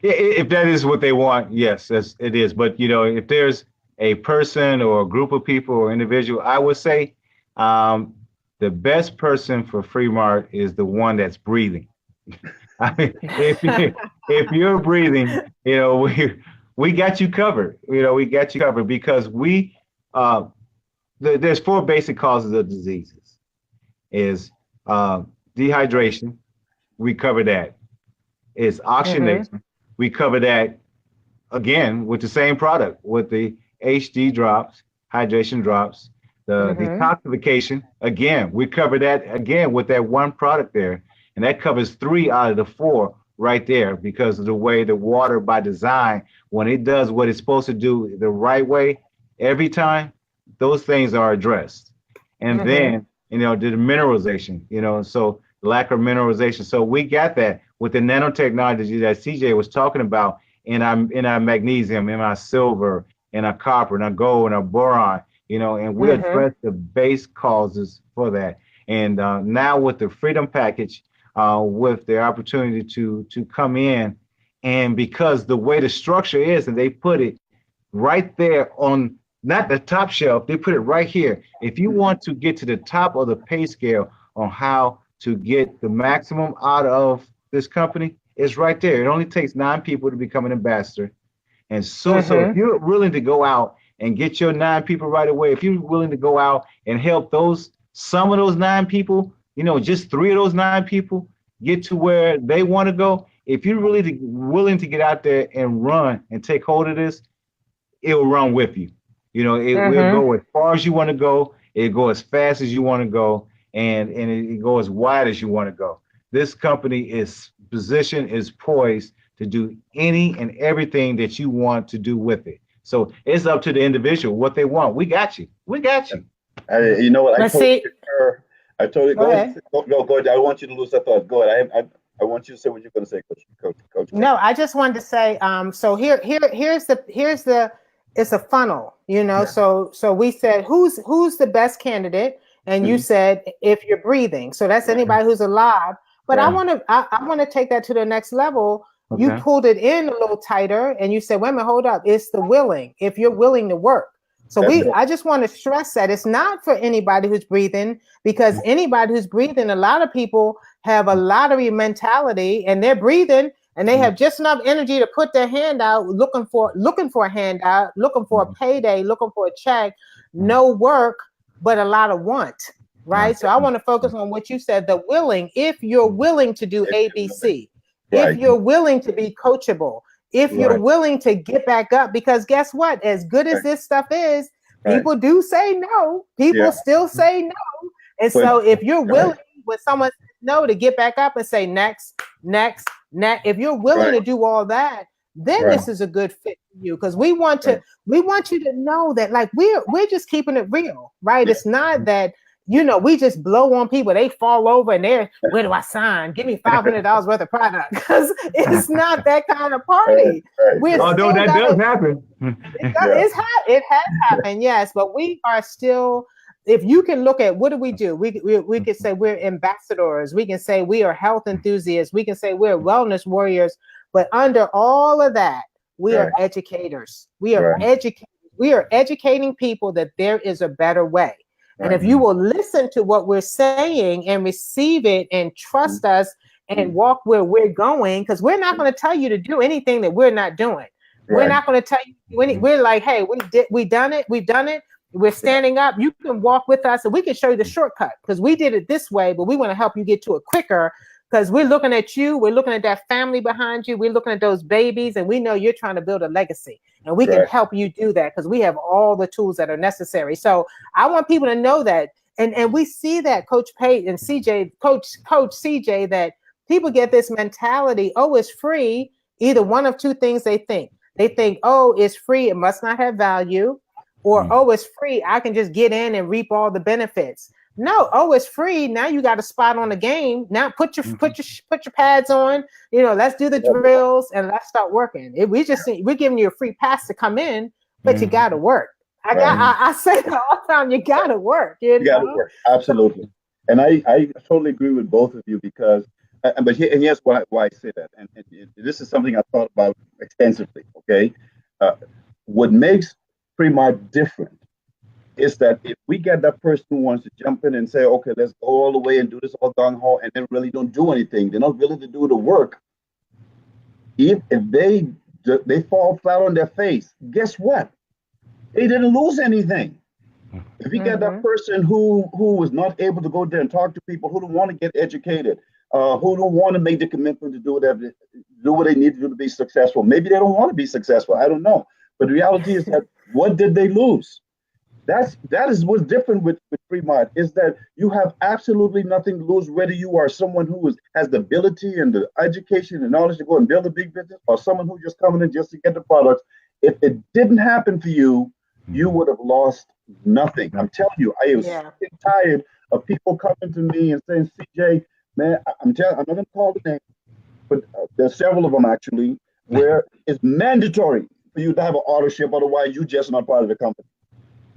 If that is what they want, yes, it is. But you know, if there's a person or a group of people or individual, I would say the best person for FreeMart is the one that's breathing. I mean, if you're breathing, we got you covered. We got you covered because there's four basic causes of diseases. Is dehydration, we cover that. Is oxygenation, we cover that again with the same product with the HD drops, hydration drops. The detoxification, again, we cover that again with that one product there. And that covers 3 out of the 4 right there because of the way the water by design, when it does what it's supposed to do the right way every time, those things are addressed. And then, the mineralization, so lack of mineralization. So we got that with the nanotechnology that CJ was talking about in our magnesium, in our silver, in our copper, in our gold, in our boron, and we address the base causes for that. And now with the Freedom Package, with the opportunity to come in, and because the way the structure is, and they put it right there on not the top shelf, they put it right here. If you want to get to the top of the pay scale on how to get the maximum out of this company, it's right there. It only takes 9 people to become an ambassador. And so if you're willing to go out and get your 9 people right away, if you're willing to go out and help some of those 9 people, just 3 of those 9 people get to where they want to go. If you're really willing to get out there and run and take hold of this, it will run with you. It will go as far as you want to go. It'll go as fast as you want to go, and it go as wide as you want to go. This company is poised to do any and everything that you want to do with it. So it's up to the individual what they want. We got you. We got you. You know what? Let's see. I told you, go ahead. Go ahead. I want you to lose that thought. Go ahead. I want you to say what you're going to say, Coach. No, I just wanted to say. So here's the it's a funnel, Yeah. So we said who's the best candidate, and you said if you're breathing. So that's anybody who's alive. But I want to take that to the next level. Okay. You pulled it in a little tighter, and you said, "Wait a minute, hold up. It's the willing. If you're willing to work." So I just want to stress that it's not for anybody who's breathing, because anybody who's breathing, a lot of people have a lottery mentality, and they're breathing, and they have just enough energy to put their hand out, looking for a handout, looking for a payday, looking for a check, no work, but a lot of want, right? So I want to focus on what you said, the willing. If you're willing to do ABC, if you're willing to be coachable, if you're willing to get back up, because guess what? As good as this stuff is, people do say no. People still say no. And so if you're willing, when someone says no, to get back up and say next, if you're willing to do all that, then this is a good fit for you. Because we want you to know that, like, we're just keeping it real, right? It's not that, we just blow on people. They fall over and where do I sign? Give me $500 worth of product. Because it's not that kind of party. Although that does happen. It has happened, yes. But we are still, if you can look at what do, we can say we're ambassadors. We can say we are health enthusiasts. We can say we're wellness warriors. But under all of that, we are educators. We are educators. We are educating people that there is a better way. And if you will listen to what we're saying and receive it and trust us and walk where we're going, because we're not going to tell you to do anything that we're not doing. We're not going to tell you. We're like, hey, we've done it. We're standing up. You can walk with us, and we can show you the shortcut, because we did it this way, but we want to help you get to it quicker, because we're looking at you. We're looking at that family behind you. We're looking at those babies, and we know you're trying to build a legacy, and we can help you do that, because we have all the tools that are necessary. So I want people to know that, and we see that, Coach Pate and CJ, Coach CJ, that people get this mentality, oh, it's free. Either one of two things they think. They think, oh, it's free, it must not have value, or oh, it's free, I can just get in and reap all the benefits. No, oh, it's free. Now you got a spot on the game. Now put your pads on. Let's do the drills and let's start working. We're giving you a free pass to come in, but you got to work. I say that all the time. You got to work. You got to work. Absolutely. And I totally agree with both of you, because, here's why I say that. And this is something I thought about extensively. Okay, what makes FreeMart different is that if we get that person who wants to jump in and say, okay, let's go all the way and do this all gung ho, and then really don't do anything, they're not willing to do the work. If they fall flat on their face, guess what? They didn't lose anything. If you get that person who was not able to go there and talk to people, who don't want to get educated, who don't want to make the commitment to do what they need to do to be successful. Maybe they don't want to be successful. I don't know. But the reality is that what did they lose? That is what's different with FreeMart, is that you have absolutely nothing to lose, whether you are someone who has the ability and the education and knowledge to go and build a big business, or someone who's just coming in just to get the products. If it didn't happen for you, you would have lost nothing. I'm telling you, I am sick and tired of people coming to me and saying, CJ, man, I'm not going to call the name, but there's several of them actually, where it's mandatory for you to have an auto ship, otherwise you're just not part of the company.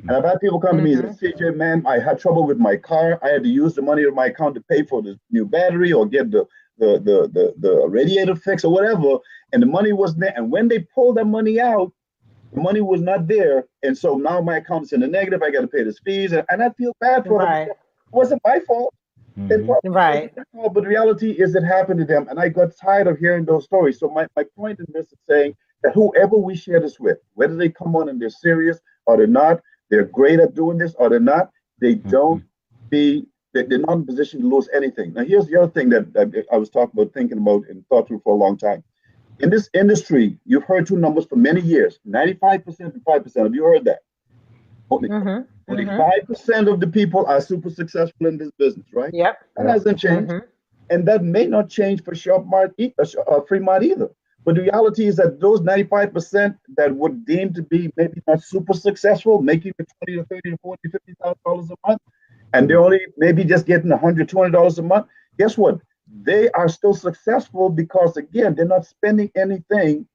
And I've had people come to me and say, CJ, man, I had trouble with my car. I had to use the money of my account to pay for the new battery or get the radiator fix or whatever. And the money wasn't there. And when they pulled that money out, the money was not there. And so now my account is in the negative. I got to pay this fees. And I feel bad for them. It wasn't my fault. Right. But the reality is it happened to them. And I got tired of hearing those stories. So my point in this is saying that whoever we share this with, whether they come on and they're serious or they're not, they're great at doing this or they're not, they're not in a position to lose anything. Now, here's the other thing that I was thinking about and thought through for a long time. In this industry, you've heard two numbers for many years, 95% and 5%. Have you heard that? Only 5% of the people are super successful in this business, right? Yep. That hasn't changed. And that may not change for FreeMart either. But the reality is that those 95% that would deem to be maybe not super successful, making the $20 to $30 to $40, $50,000 a month, and they're only maybe just getting $100, $200 a month, guess what? They are still successful because, again, they're not spending anything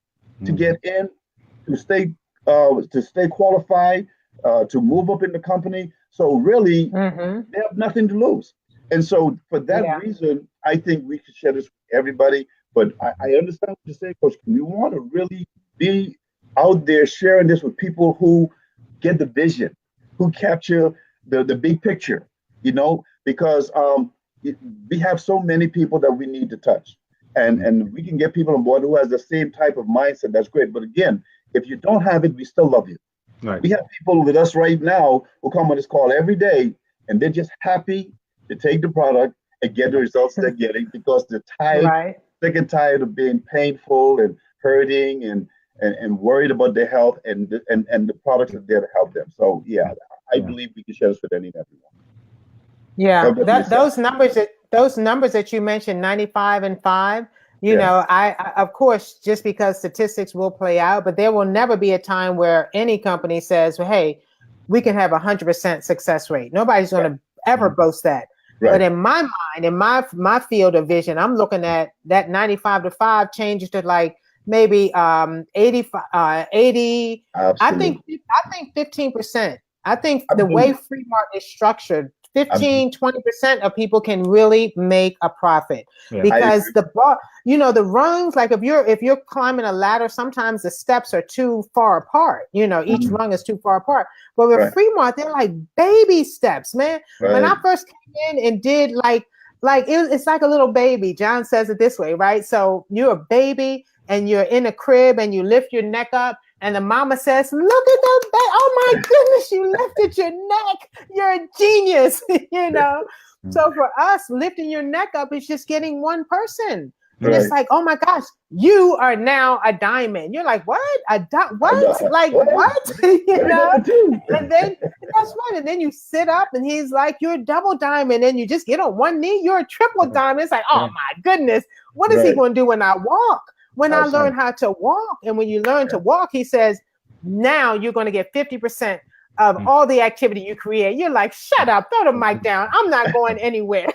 to get in, to stay qualified, to move up in the company. So really, they have nothing to lose. And so for that reason, I think we should share this with everybody. But I understand what you're saying, Coach. We want to really be out there sharing this with people who get the vision, who capture the big picture, because we have so many people that we need to touch. And we can get people on board who has the same type of mindset. That's great. But again, if you don't have it, we still love you. Right. We have people with us right now who come on this call every day, and they're just happy to take the product and get the results they're getting because they're tired, sick and tired of being painful and hurting and worried about their health and the products are there to help them. So I believe we can share this with any and everyone. Yeah, those numbers that you mentioned, 95 and 5. I of course, just because statistics will play out, but there will never be a time where any company says, well, hey, we can have 100% success rate. Nobody's going to ever boast that. Right. But in my mind, in my field of vision, I'm looking at that 95 to 5 changes to like maybe 80. Absolutely. I think 15%. I think the way FreeMart is structured, 15-20% of people can really make a profit because the rungs, like if you're climbing a ladder, sometimes the steps are too far apart. Each rung is too far apart. But with FreeMart, they're like baby steps, man. When I first came in and did it's like a little baby. John says it this way, right? So you're a baby and you're in a crib and you lift your neck up. And the mama says, look at the baby. Oh my goodness, you lifted your neck. You're a genius, So for us, lifting your neck up is just getting one person. And it's like, oh my gosh, you are now a diamond. You're like, what? What? Like, what? And then that's right. And then you sit up and he's like, you're a double diamond. And you just get on one knee. You're a triple diamond. It's like, oh my goodness. What is he going to do when I walk? When I learn how to walk, and when you learn to walk, he says, now you're going to get 50% of all the activity you create. You're like, shut up, throw the mic down. I'm not going anywhere.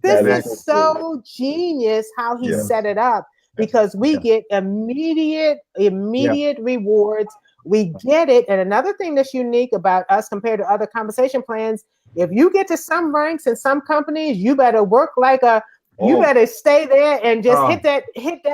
This is so genius how he set it up because we get immediate rewards. We get it. And another thing that's unique about us compared to other compensation plans, if you get to some ranks in some companies, you better work like a You Oh, better stay there and just Oh, hit that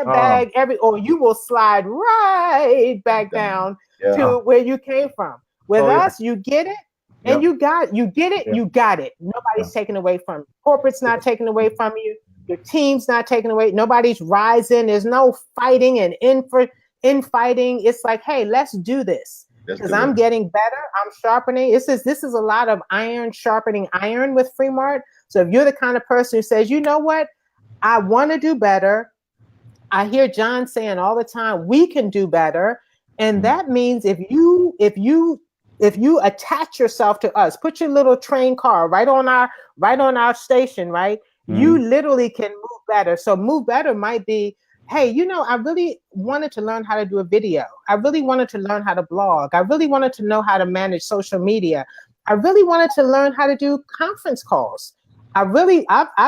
oh, bag or you will slide right back down yeah. to oh, where you came from. With oh yeah. us, you get it and Yep. you get it, Yeah. you got it. Yeah. Nobody's taking away from you. Corporate's not taking away from you. Your team's not taking away. Nobody's rising. There's no fighting and infighting. It's like, hey, let's do this. Let's Because do I'm it. getting better. I'm sharpening. This is a lot of iron sharpening iron with FreeMart. So if you're the kind of person who says, you know what, I want to do better. I hear John saying all the time, we can do better. And that means if you attach yourself to us, put your little train car right on our station, right? You literally can move better. So move better might be, hey, I really wanted to learn how to do a video. I really wanted to learn how to blog. I really wanted to know how to manage social media. I really wanted to learn how to do conference calls. I've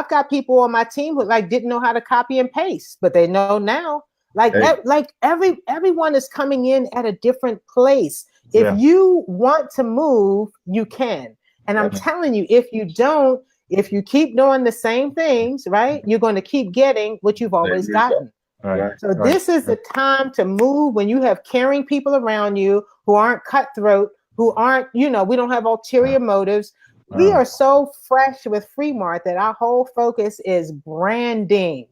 got people on my team who like didn't know how to copy and paste, but they know now. Hey, Everyone is coming in at a different place. If Yeah. you want to move, you can. And I'm yeah. telling you, if you don't, if you keep doing the same things, right, you're going to keep getting what you've Same always result. gotten. All right. Right. So All right. this is the time to move when you have caring people around you who aren't cutthroat, who aren't, we don't have ulterior motives. We are so fresh with FreeMart that our whole focus is branding.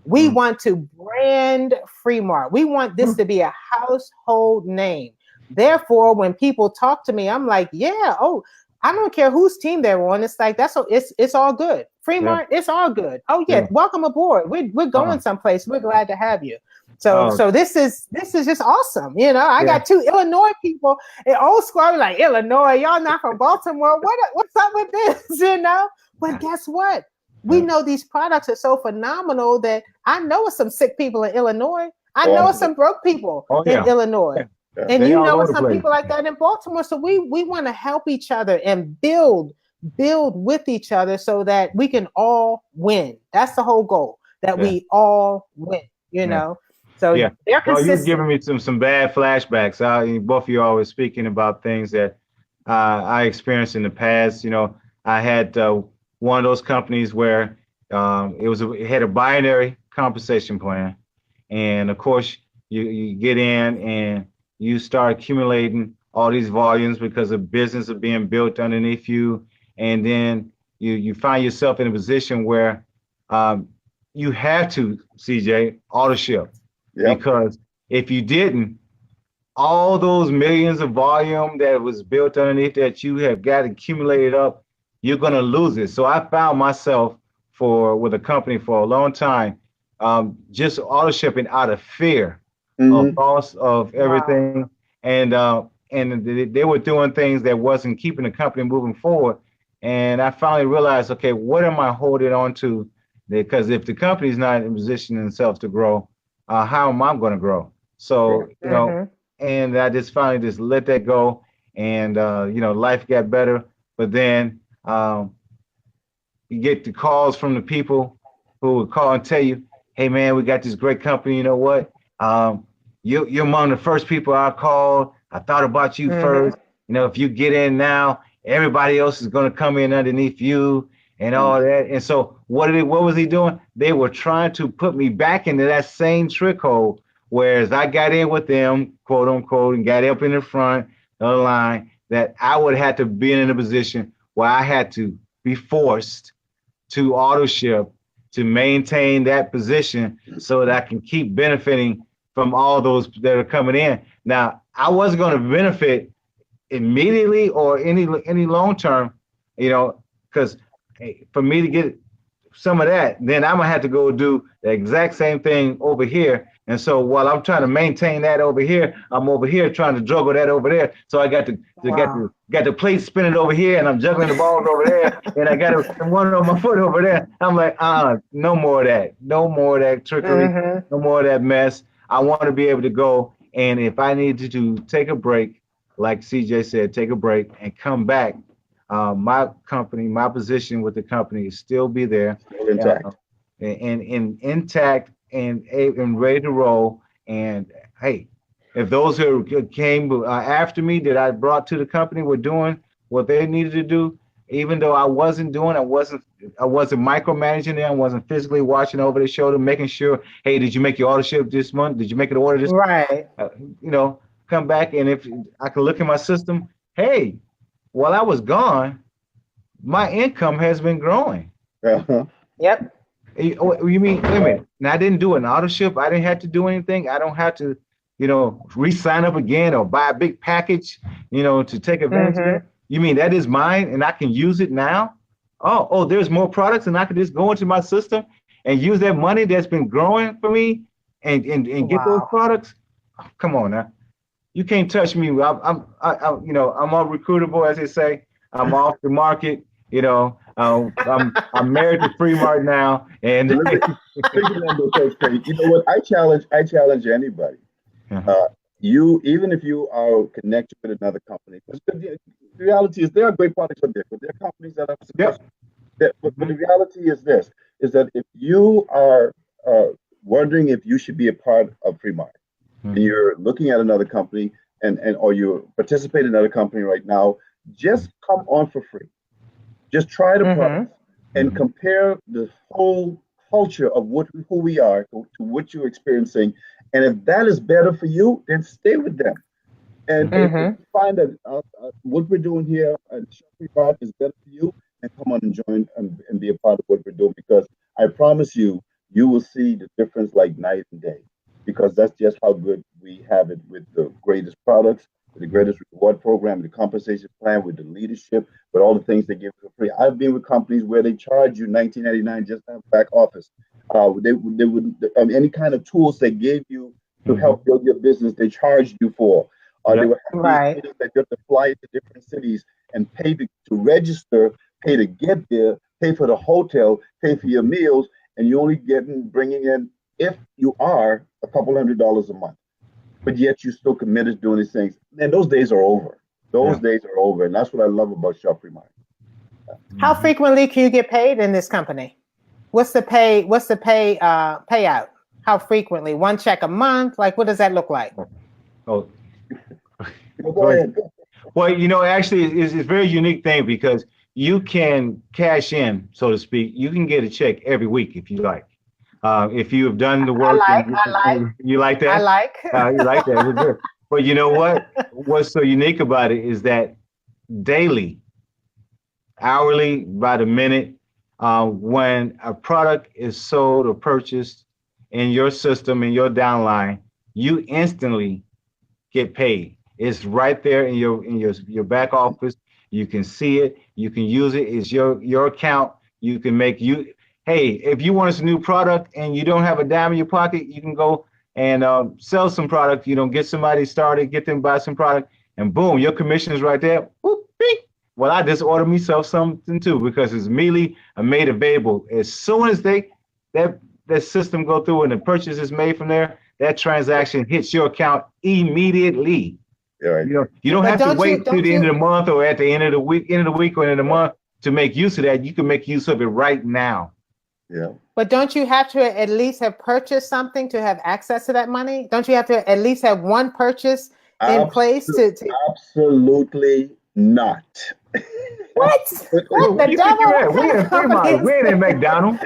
We want to brand FreeMart. We want this to be a household name. Therefore, when people talk to me, I'm like, yeah, oh, I don't care whose team they're on. It's like it's all good. Yeah. FreeMart, it's all good. Oh yeah, Yeah. welcome aboard. We're going someplace. We're glad to have you. So Oh, this is just awesome. I yeah. got two Illinois people in old school like Illinois. Y'all not from Baltimore. What's up with this? But guess what? We know these products are so phenomenal that I know some sick people in Illinois. I Oh, know I'm some broke people Oh in yeah. Illinois. Yeah. And They all over the some place. people like that in Baltimore. So we want to help each other and build with each other so that we can all win. That's the whole goal, that we all win, Yeah. So Yeah. they're Well, you're consistent. giving me some bad flashbacks. Both of you always speaking about things that I experienced in the past. I had one of those companies where it had a binary compensation plan, and of course you get in and you start accumulating all these volumes because of business are being built underneath you, and then you find yourself in a position where you have to, CJ, auto ship. Yep. Because if you didn't, all those millions of volume that was built underneath that you have got accumulated up, you're gonna lose it. So I found myself with a company for a long time, just auto shipping out of fear of Mm-hmm. loss of Wow. everything, and they were doing things that wasn't keeping the company moving forward. And I finally realized, okay, what am I holding on to? Because if the company's not in position themselves to grow, how am I going to grow? So, and I just finally just let that go, and life got better. But then you get the calls from the people who would call and tell you, "Hey, man, we got this great company. You know what? You're among the first people I called. I thought about you first. If you get in now, everybody else is going to come in underneath you." And all that. And so what was he doing? They were trying to put me back into that same trick hole. Whereas I got in with them, quote unquote, and got up in the front of the line, that I would have to be in a position where I had to be forced to auto ship to maintain that position so that I can keep benefiting from all those that are coming in. Now, I wasn't going to benefit immediately or any long term, because for me to get some of that, then I'm gonna have to go do the exact same thing over here. And so while I'm trying to maintain that over here, I'm over here trying to juggle that over there. So I got the plate spinning over here, and I'm juggling the balls over there, and I got one on my foot over there. I'm like, no more of that, no more of that trickery, no more of that mess. I want to be able to go, and if I need to take a break, like CJ said, take a break and come back. My company, my position with the company is still be there, Still intact. and intact and ready to roll. And hey, if those who came after me that I brought to the company were doing what they needed to do, even though I wasn't micromanaging them, I wasn't physically watching over the shoulder, making sure, hey, did you make your order ship this month? Did you make an order this? Right. You know, come back, and if I can look in my system, hey, while I was gone, my income has been growing. Uh-huh. Yep. You mean, wait a minute? Now I didn't do an auto ship. I didn't have to do anything. I don't have to, re-sign up again or buy a big package, to take advantage of it. You mean that is mine and I can use it now? Oh, there's more products and I can just go into my system and use that money that's been growing for me and get those products. Oh, come on now. You can't touch me. I'm unrecruitable, as they say. I'm off the market. I'm married to FreeMart now, and you know what? I challenge anybody. You, even if you are connected with another company, because the reality is there are great products out there, but there are companies that are successful. But the reality is this: is that if you are wondering if you should be a part of FreeMart, and you're looking at another company, or you participate in another company right now, just come on for free. Just try the products and compare the whole culture of who we are to what you're experiencing. And if that is better for you, then stay with them. And if you find that what we're doing here at FreeMart is better for you, and come on and join and be a part of what we're doing, because I promise you, you will see the difference like night and day, because that's just how good we have it with the greatest products, with the greatest reward program, the compensation plan, with the leadership, with all the things they give for free. I've been with companies where they charge you $19.99 just to have back office. They would any kind of tools they gave you to help build your business, they charged you for. They were that you have to fly to different cities and pay to register, pay to get there, pay for the hotel, pay for your meals, and you're only bringing in, if you are, a couple $100 a month. But yet you're still committed to doing these things. And those days are over. Those days are over. And that's what I love about Shop FreeMart. How frequently can you get paid in this company? What's the payout? How frequently? One check a month? Like, what does that look like? Oh, go ahead. Well, actually, it's a very unique thing because you can cash in, so to speak. You can get a check every week if you like. If you have done the work, you like that? I like. You like that. But you know what? What's so unique about it is that daily, hourly, by the minute, when a product is sold or purchased in your system, in your downline, you instantly get paid. It's right there in your back office. You can see it. You can use it. It's your account. You can hey, if you want us a new product and you don't have a dime in your pocket, you can go and sell some product. Get somebody started, get them to buy some product, and boom, your commission is right there. Whoop, beep. Well, I just ordered myself something too, because it's immediately made available. As soon as that system go through and the purchase is made from there, that transaction hits your account immediately. Yeah. You don't have to wait till the end of the month or at the end of the week or end of the month to make use of that. You can make use of it right now. Yeah. But don't you have to at least have purchased something to have access to that money? Don't you have to at least have one purchase in place to? Absolutely not. What? What the devil? We in FreeMart. We ain't in McDonald's.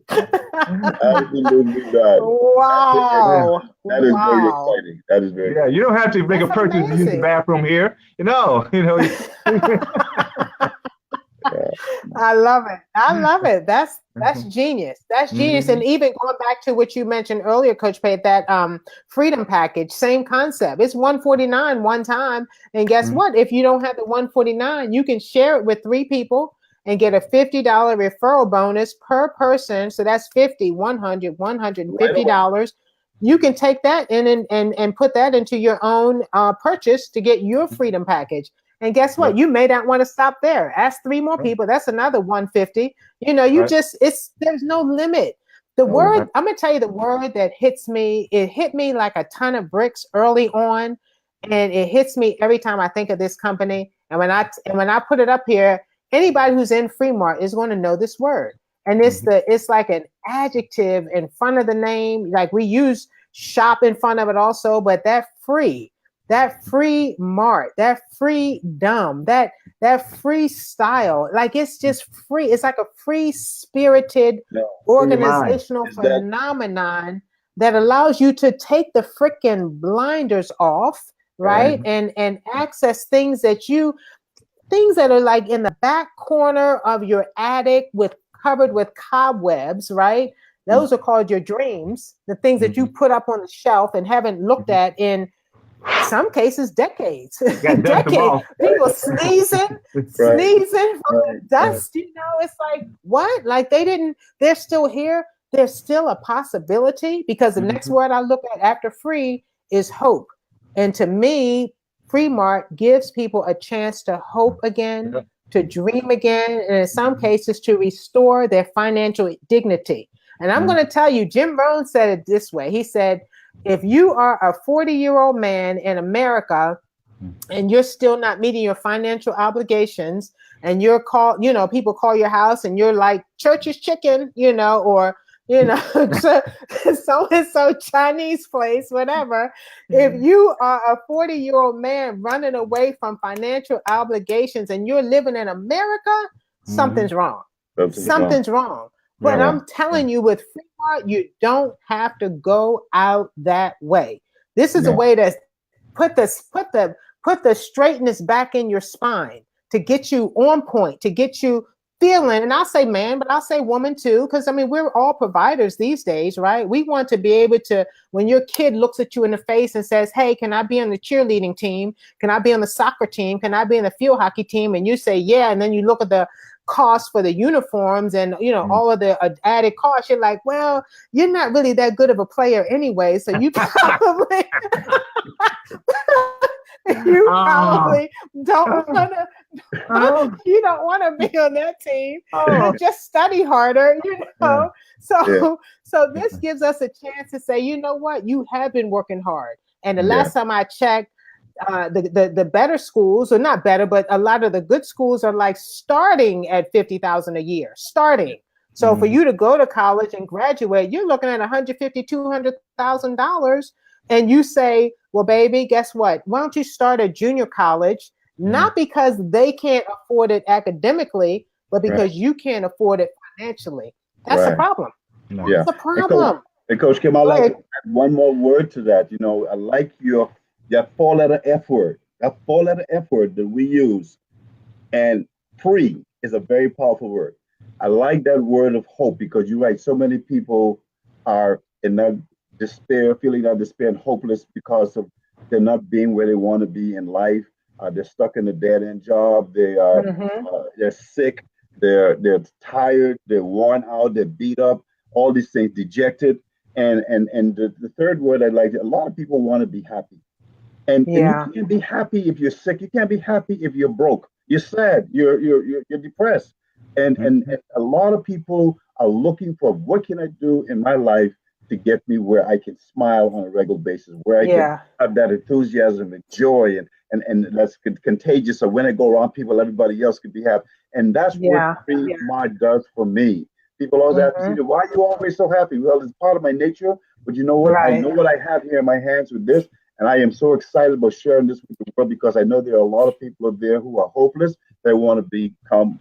Absolutely not. Wow. That is very exciting. That is very exciting. You don't have to make a purchase to use the bathroom here. I love it. That's genius. That's genius. And even going back to what you mentioned earlier, Coach Pate, that freedom package, same concept. It's $149 one time. And guess what? If you don't have the $149, you can share it with 3 people and get a $50 referral bonus per person. So that's $50, $100, $150. You can take that and put that into your own purchase to get your freedom package. And guess what? You may not want to stop there. Ask 3 more people. That's another $150. There's no limit. I'm going to tell you the word that hits me. It hit me like a ton of bricks early on. And it hits me every time I think of this company. And when I put it up here, anybody who's in FreeMart is going to know this word. And it's like an adjective in front of the name. Like we use shop in front of it also, but that free. that free mart, that freedom, that freestyle, like it's just free. It's like a free spirited organizational phenomenon that allows you to take the freaking blinders off, right? And access things that are like in the back corner of your attic covered with cobwebs, right? Those are called your dreams, the things that you put up on the shelf and haven't looked at in some cases decades. Decades. People sneezing from the dust, it's like, what? Like they're still here. There's still a possibility, because the next word I look at after free is hope. And to me, FreeMart gives people a chance to hope again, to dream again, and in some cases to restore their financial dignity. And I'm going to tell you, Jim Rohn said it this way. He said, if you are a 40-year-old man in America and you're still not meeting your financial obligations, and you're called, people call your house and you're like, church is chicken, or so-and-so Chinese place, whatever. If you are a 40-year-old man running away from financial obligations and you're living in America, something's wrong. Something's wrong. But I'm telling you, with FreeMart, you don't have to go out that way. This is a way to put the straightness back in your spine, to get you on point, to get you feeling, and I'll say man, but I'll say woman too, because I mean, we're all providers these days, right? We want to be able to, when your kid looks at you in the face and says, hey, can I be on the cheerleading team? Can I be on the soccer team? Can I be in the field hockey team? And you say, yeah. And then you look at the cost for the uniforms and, all of the added costs. You're like, well, you're not really that good of a player anyway. So you probably, probably don't want to, you don't want to be on that team. Just study harder, So this gives us a chance to say, you know what, you have been working hard. And the last time I checked, the better schools, or not better, but a lot of the good schools are like starting at $50,000 a year, starting. So for you to go to college and graduate, you're looking at $150,000, $200,000. And you say, well, baby, guess what? Why don't you start a junior college? Not because they can't afford it academically, but because you can't afford it financially. That's a problem. That's a problem. And Coach Kim, I like to add one more word to that. I like that four-letter F word. That four-letter F word that we use. And free is a very powerful word. I like that word of hope, because you're right. So many people are in that despair, feeling that despair and hopeless because of they're not being where they want to be in life. They're stuck in a dead-end job. They are they're sick. They're tired. They're worn out. They're beat up. All these things, dejected. And the third word I like, a lot of people want to be happy. And you can't be happy if you're sick. You can't be happy if you're broke. You're sad. You're depressed. And a lot of people are looking for, what can I do in my life to get me where I can smile on a regular basis, where I can have that enthusiasm and joy, and that's contagious. So when I go around people, everybody else can be happy. And that's what FreeMart does for me. People always ask me, why are you always so happy? Well, it's part of my nature. But you know what? I know what I have here in my hands with this. And I am so excited about sharing this with the world, because I know there are a lot of people out there who are hopeless. They want to become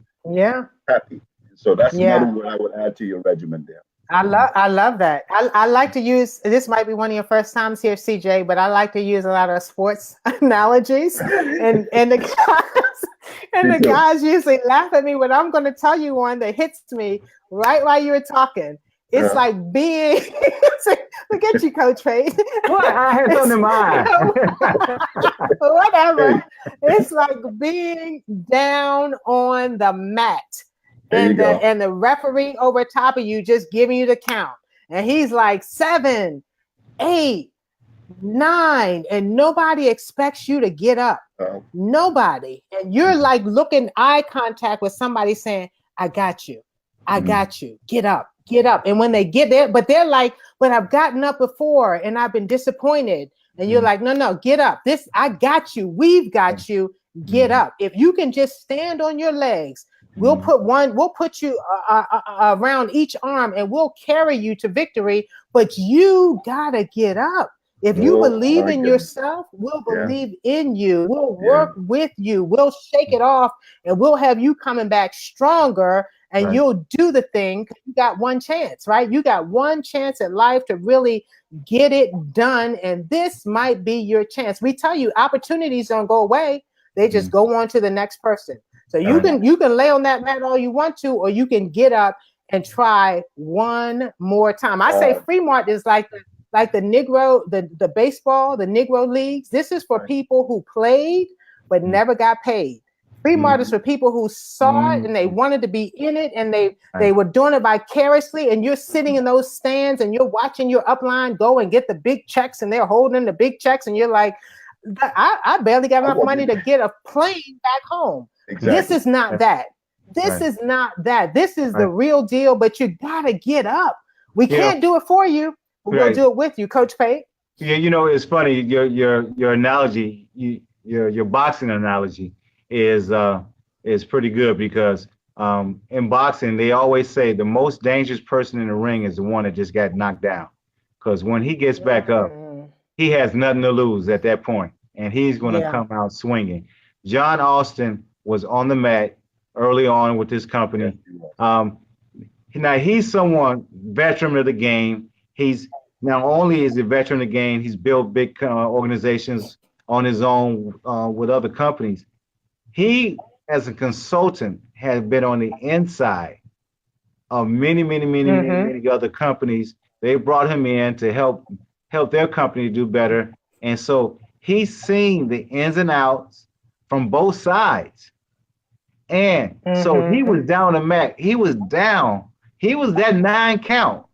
happy. So that's another word I would add to your regimen there. I love that. I like to use, this might be one of your first times here, CJ, but I like to use a lot of sports analogies, and the guys usually laugh at me when I'm going to tell you one that hits me right while you were talking. It's like being, look at you, Coach Faith. What? I had something in mind. Whatever. It's like being down on the mat. And the referee over top of you just giving you the count. And he's like 7, 8, 9. And nobody expects you to get up. Nobody. And you're like looking eye contact with somebody saying, I got you. I got you. Get up. Get up. And when they get there, but they're like, but I've gotten up before and I've been disappointed. And you're like, no, get up. I got you. We've got you. Get up. If you can just stand on your legs, we'll put you around each arm and we'll carry you to victory, but you gotta get up. If you Oh believe my in goodness. yourself, we'll Yeah. believe in you. We'll Yeah. work with you. We'll shake it off, and we'll have you coming back stronger, and Right. you'll do the thing. You got one chance, right? You got one chance at life to really get it done, and this might be your chance. We tell you, opportunities don't go away. They just go on to the next person. So you Right. can lay on that mat all you want to, or you can get up and try one more time. I say FreeMart is like the Negro, the baseball, the Negro leagues. This is for Right. people who played but never got paid. FreeMart is for people who saw it and they wanted to be in it, and they were doing it vicariously. And you're sitting in those stands and you're watching your upline go and get the big checks, and they're holding the big checks, and you're like, I barely got enough money to get a plane back home. Exactly. This is not that. This is not that. This is the real deal, but you gotta get up. We can't do it for you, but we'll do it with you, Coach Pate. Yeah, you know, it's funny. Your analogy, your boxing analogy is pretty good because in boxing they always say the most dangerous person in the ring is the one that just got knocked down, because when he gets back up, he has nothing to lose at that point, and he's going to come out swinging. John Austin was on the mat early on with this company. Now he's someone veteran of the game. He's not only is a veteran of the game, he's built big organizations on his own with other companies. He, as a consultant, has been on the inside of many other companies. They brought him in to help their company do better, and so he's seen the ins and outs from both sides. And so he was down the mat. He was down. He was that 9 count.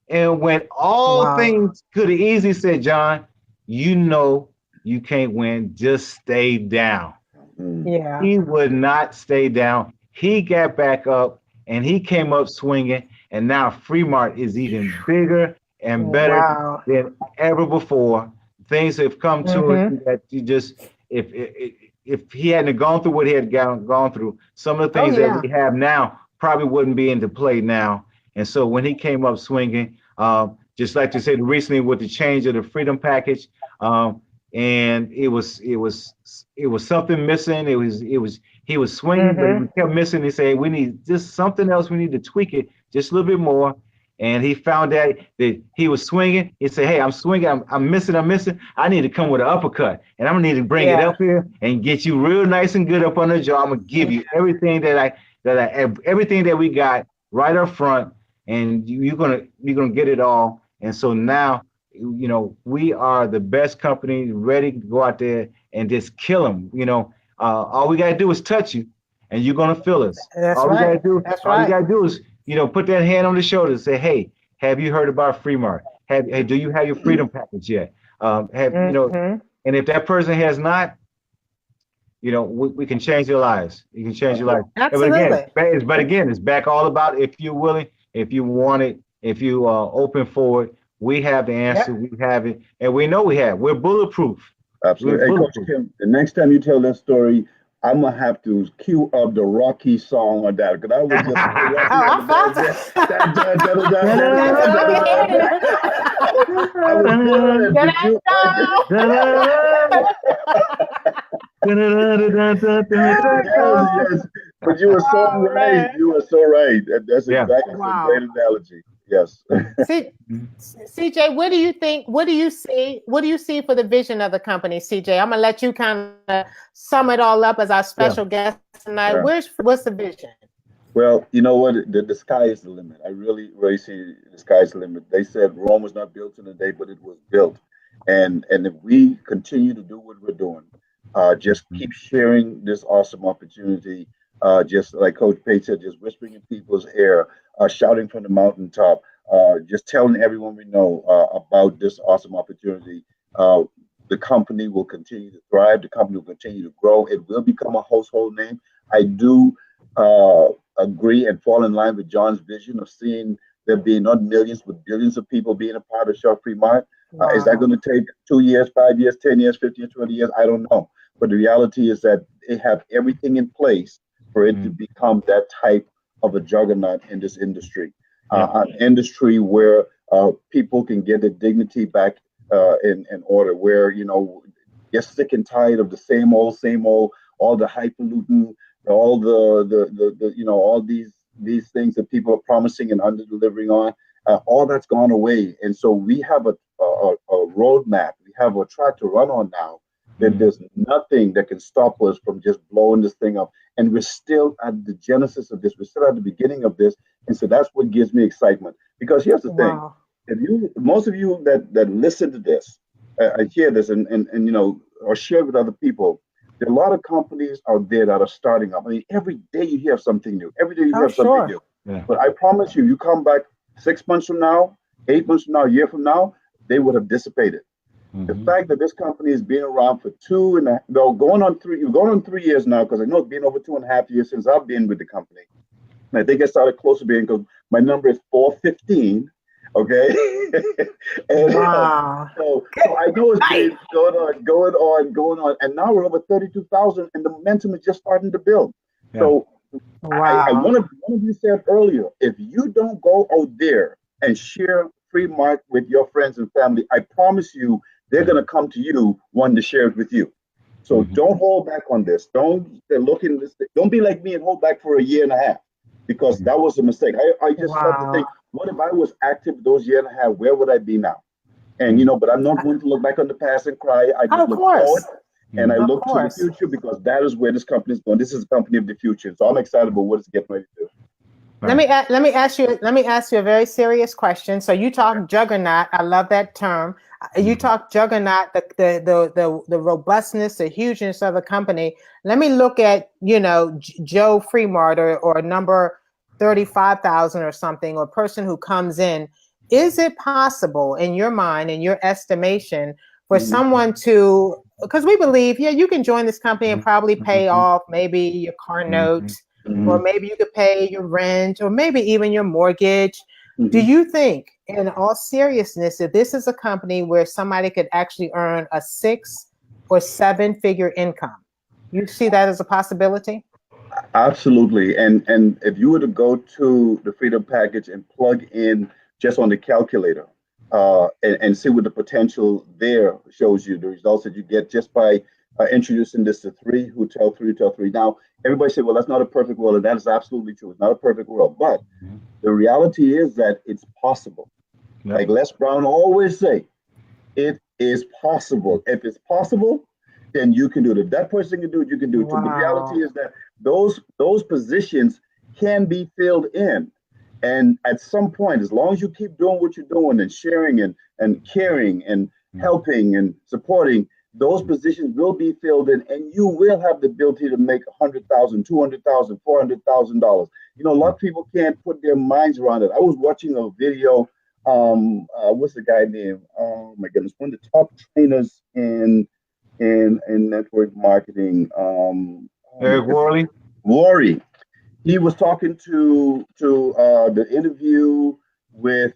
And when all things could have easily said, John, you know you can't win. Just stay down. Yeah. He would not stay down. He got back up and he came up swinging. And now FreeMart is even bigger and better than ever before. Things have come to it that you just, if he hadn't gone through what he had gone through, some of the things that we have now probably wouldn't be into play now. And so when he came up swinging, just like you said recently with the change of the Freedom Package, and it was something missing. He was swinging, but he kept missing. He said, we need just something else. We need to tweak it just a little bit more. And he found out that he was swinging. He said, hey, I'm swinging. I'm missing. I need to come with an uppercut. And I'm going to need to bring it up here and get you real nice and good up on the jaw. I'm going to give you everything everything that we got right up front. And you're going to get it all. And so now, you know, we are the best company ready to go out there and just kill them. You know, all we got to do is touch you and you're going to feel us. All we got to do is, you know, put that hand on the shoulder and say, hey, have you heard about FreeMart? Hey, do you have your Freedom Package yet? You know, and if that person has not, you know, we can change their lives. You can change your life. Absolutely. But again, it's back all about if you're willing, if you want it, if you are open for it. We have the answer. We have it, and we know we have. We're bulletproof. Absolutely. Hey, Coach Kim, the next time you tell that story, I'm gonna have to cue up the Rocky song on that because I was just yes. But you were so right. You were so right. That's exactly a great analogy. Yes. CJ, what do you think? What do you see? What do you see for the vision of the company, CJ? I'm gonna let you kind of sum it all up as our special guest tonight. What's the vision? Well, you know what? The sky is the limit. I really see the sky is the limit. They said Rome was not built in a day, but it was built. And if we continue to do what we're doing, just keep sharing this awesome opportunity. Just like Coach Pate said, just whispering in people's ear, shouting from the mountaintop, just telling everyone we know about this awesome opportunity. The company will continue to thrive. The company will continue to grow. It will become a household name. I do agree and fall in line with John's vision of seeing there being not millions, but billions of people being a part of Shop FreeMart. Is that going to take 2 years, 5 years, 10 years, 15 years, 20 years? I don't know. But the reality is that they have everything in place for it to become that type of a juggernaut in this industry. An industry where people can get their dignity back in order, where you're sick and tired of the same old, all the highfalutin, all the all these things that people are promising and under delivering on. All that's gone away, and so we have a roadmap. We have a track to run on now. That there's nothing that can stop us from just blowing this thing up. And we're still at the genesis of this. We're still at the beginning of this, and so that's what gives me excitement. Because here's the thing: if most of you that listen to this, I hear this, and or share with other people. There are a lot of companies out there that are starting up. I mean, every day you hear something new. Every day you hear something new. Yeah. But I promise you, you come back 6 months from now, 8 months from now, a year from now, they would have dissipated. The fact that this company has been around for going on 3 years now, because I know it's been over 2.5 years since I've been with the company. And I think I started close to being, because my number is 415. Okay. And, wow. So I know it's been going on. And now we're over 32,000 and the momentum is just starting to build. Yeah. So one of you said earlier, if you don't go out there and share FreeMart with your friends and family, I promise you, they're going to come to you wanting to share it with you. So don't hold back on this. Don't be like me and hold back for a year and a half, because that was a mistake. I just have to think, what if I was active those year and a half? Where would I be now? And but I'm not going to look back on the past and cry. I just look forward and I look to the future, because that is where this company is going. This is the company of the future. So I'm excited about what it's getting ready to do. Let me ask you a very serious question. So you talk juggernaut. I love that term. You talk juggernaut, the robustness, the hugeness of a company. Let me look at Joe FreeMart or number 35,000 or something, or person who comes in. Is it possible, in your mind, in your estimation, for someone to, because we believe, you can join this company and probably pay off maybe your car note, or maybe you could pay your rent, or maybe even your mortgage. Do you think, in all seriousness, that this is a company where somebody could actually earn a 6 or 7 figure income? You see that as a possibility? Absolutely. And if you were to go to the Freedom Package and plug in just on the calculator and see what the potential there shows you, the results that you get just by introducing this to Hotel 3. Now, everybody said, well, that's not a perfect world, and that is absolutely true. It's not a perfect world, but the reality is that it's possible. Yep. Like Les Brown always say, it is possible. If it's possible, then you can do it. If that person can do it, you can do it. Wow. So the reality is that those positions can be filled in. And at some point, as long as you keep doing what you're doing and sharing and caring and helping and supporting, those positions will be filled in, and you will have the ability to make $100,000, $200,000, $400,000. A lot of people can't put their minds around it. I was watching a video. What's the guy name? Oh my goodness, one of the top trainers in network marketing. Eric Worley. Worley. He was talking to the interview with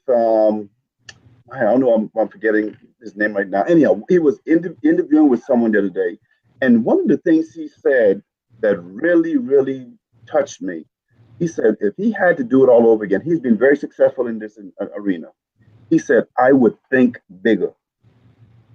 I don't know, I'm forgetting his name right now. Anyhow, he was interviewing with someone the other day, and one of the things he said that really, really touched me, he said if he had to do it all over again, he's been very successful in this arena. He said, I would think bigger.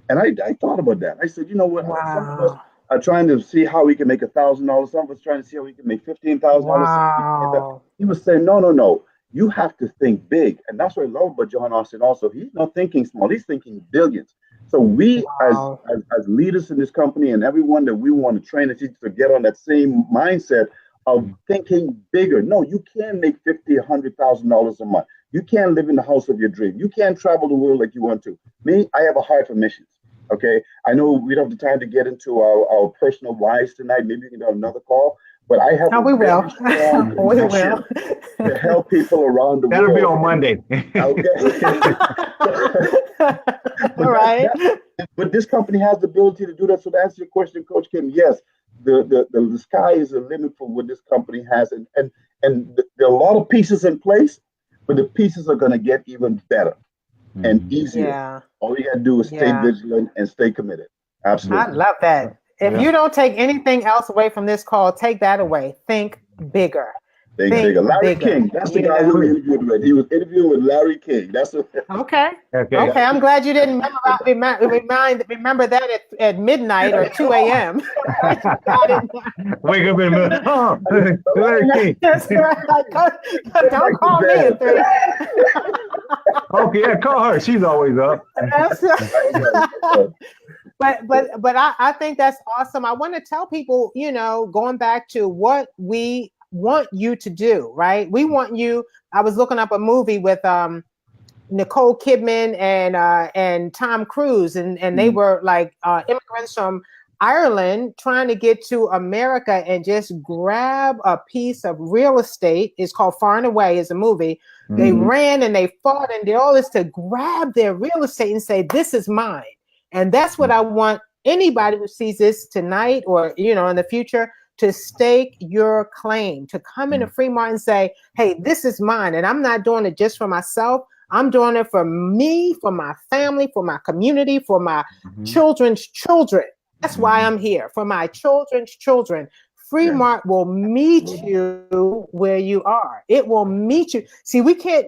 And I thought about that. I said, you know what? Some of us are trying to see how we can make $1,000. Some of us trying to see how we can make $15,000. Wow. He was saying, no. You have to think big. And that's what I love about John Austin also. He's not thinking small. He's thinking billions. So we, as leaders in this company, and everyone that we want to train and teach to get on that same mindset of thinking bigger. No, you can make $50,000, $100,000 a month. You can't live in the house of your dream. You can't travel the world like you want to. Me, I have a heart for missions. Okay, I know we don't have the time to get into our personal lives tonight. Maybe we can have another call. But I have we will to help people around the world. That'll be on Monday. Okay. All right. But this company has the ability to do that. So to answer your question, Coach Kim, yes, the sky is the limit for what this company has, and there are a lot of pieces in place, but the pieces are going to get even better and easier. Yeah. All you got to do is stay vigilant and stay committed. Absolutely. I love that. If you don't take anything else away from this call, take that away. Think bigger. Think bigger. Larry bigger. King. That's the guy who interviewed with. He was interviewing with Larry King. That's what. Okay. Okay. Okay. I'm glad you didn't remember that at midnight or 2 a.m. Wake up in the middle. Oh, Larry King. That's right. Don't call me at 3. Okay, yeah, call her. She's always up. That's right. But I think that's awesome. I want to tell people, going back to what we want you to do, right? We want you. I was looking up a movie with Nicole Kidman and Tom Cruise, and they were like immigrants from Ireland trying to get to America and just grab a piece of real estate. It's called Far and Away is a movie. They ran and they fought and did all this to grab their real estate and say, this is mine. And that's what I want anybody who sees this tonight or, in the future to stake your claim, to come into FreeMart and say, hey, this is mine. And I'm not doing it just for myself. I'm doing it for me, for my family, for my community, for my children's children. That's why I'm here, for my children's children. FreeMart will meet you where you are. It will meet you. See, we can't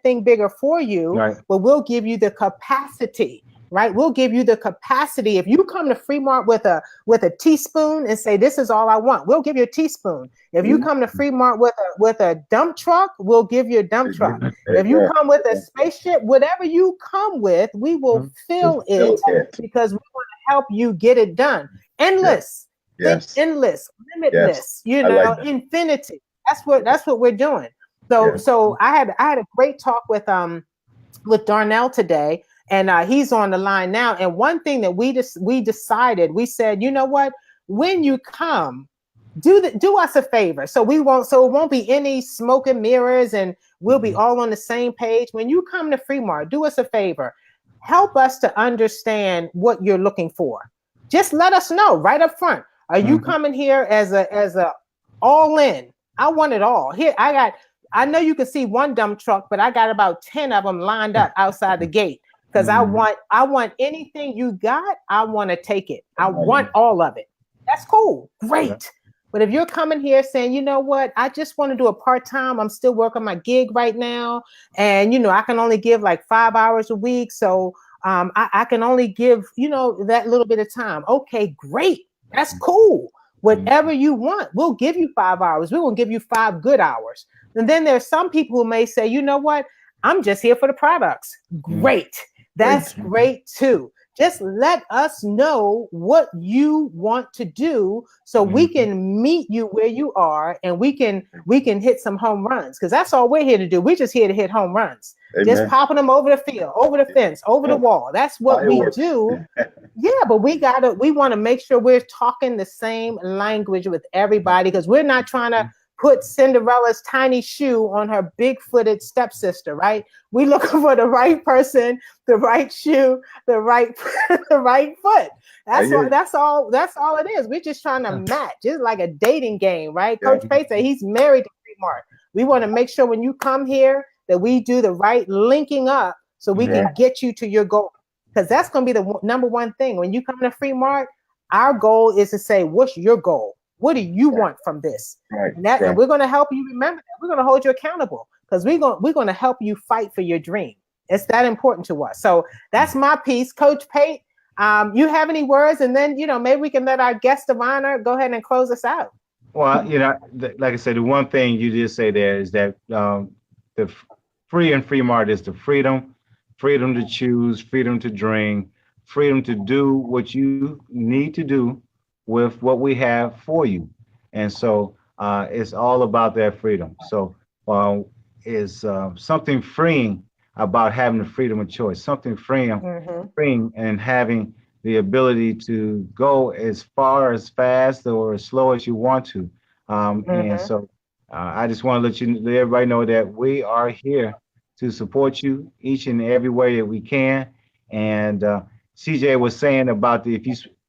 think bigger for you, right, but we'll give you the capacity. Right, we'll give you the capacity. If you come to FreeMart with a teaspoon and say, "This is all I want," we'll give you a teaspoon. If you come to FreeMart with a dump truck, we'll give you a dump truck. If you come with a spaceship, whatever you come with, we will fill it because we want to help you get it done. Endless, endless, limitless. Infinity. That's what we're doing. So I had a great talk with Darnell today. And he's on the line now. And one thing that we decided, we said, you know what? When you come, do us a favor. So it won't be any smoke and mirrors, and we'll be all on the same page. When you come to FreeMart, do us a favor. Help us to understand what you're looking for. Just let us know right up front. Are you coming here as a all in? I want it all. Here, I know you can see one dump truck, but I got about 10 of them lined up outside the gate. Because I want anything you got, I want to take it. I want all of it. That's cool. Great. Yeah. But if you're coming here saying, you know what, I just want to do a part-time, I'm still working my gig right now. And, I can only give like 5 hours a week. So I can only give, that little bit of time. Okay, great. That's cool. Whatever you want, we'll give you 5 hours. We will give you 5 good hours. And then there's some people who may say, you know what, I'm just here for the products. Great. That's great too. Just let us know what you want to do so we can meet you where you are and we can hit some home runs, because that's all we're here to do. We're just here to hit home runs. Amen. Just popping them over the field, over the fence, over the wall. That's what we do. Yeah, but we want to make sure we're talking the same language with everybody, because we're not trying to put Cinderella's tiny shoe on her big-footed stepsister, right? We looking for the right person, the right shoe, the right foot. That's all it is. We're just trying to match. It's like a dating game, right? Coach Pate said he's married to FreeMart. We want to make sure when you come here that we do the right linking up so we can get you to your goal. Because that's going to be the number one thing. When you come to FreeMart, our goal is to say, what's your goal? What do you want from this? And we're going to help you remember that. We're going to hold you accountable, because we're going to help you fight for your dream. It's that important to us. So that's my piece. Coach Pate, you have any words? And then, maybe we can let our guest of honor go ahead and close us out. Well, like I said, the one thing you did say there is that the free in FreeMart is the freedom to choose, freedom to dream, freedom to do what you need to do with what we have for you. And so it's all about that freedom. So is something freeing about having the freedom of choice, something freeing and having the ability to go as far, as fast, or as slow as you want to. And so I just want to let everybody know that we are here to support you each and every way that we can. And CJ was saying about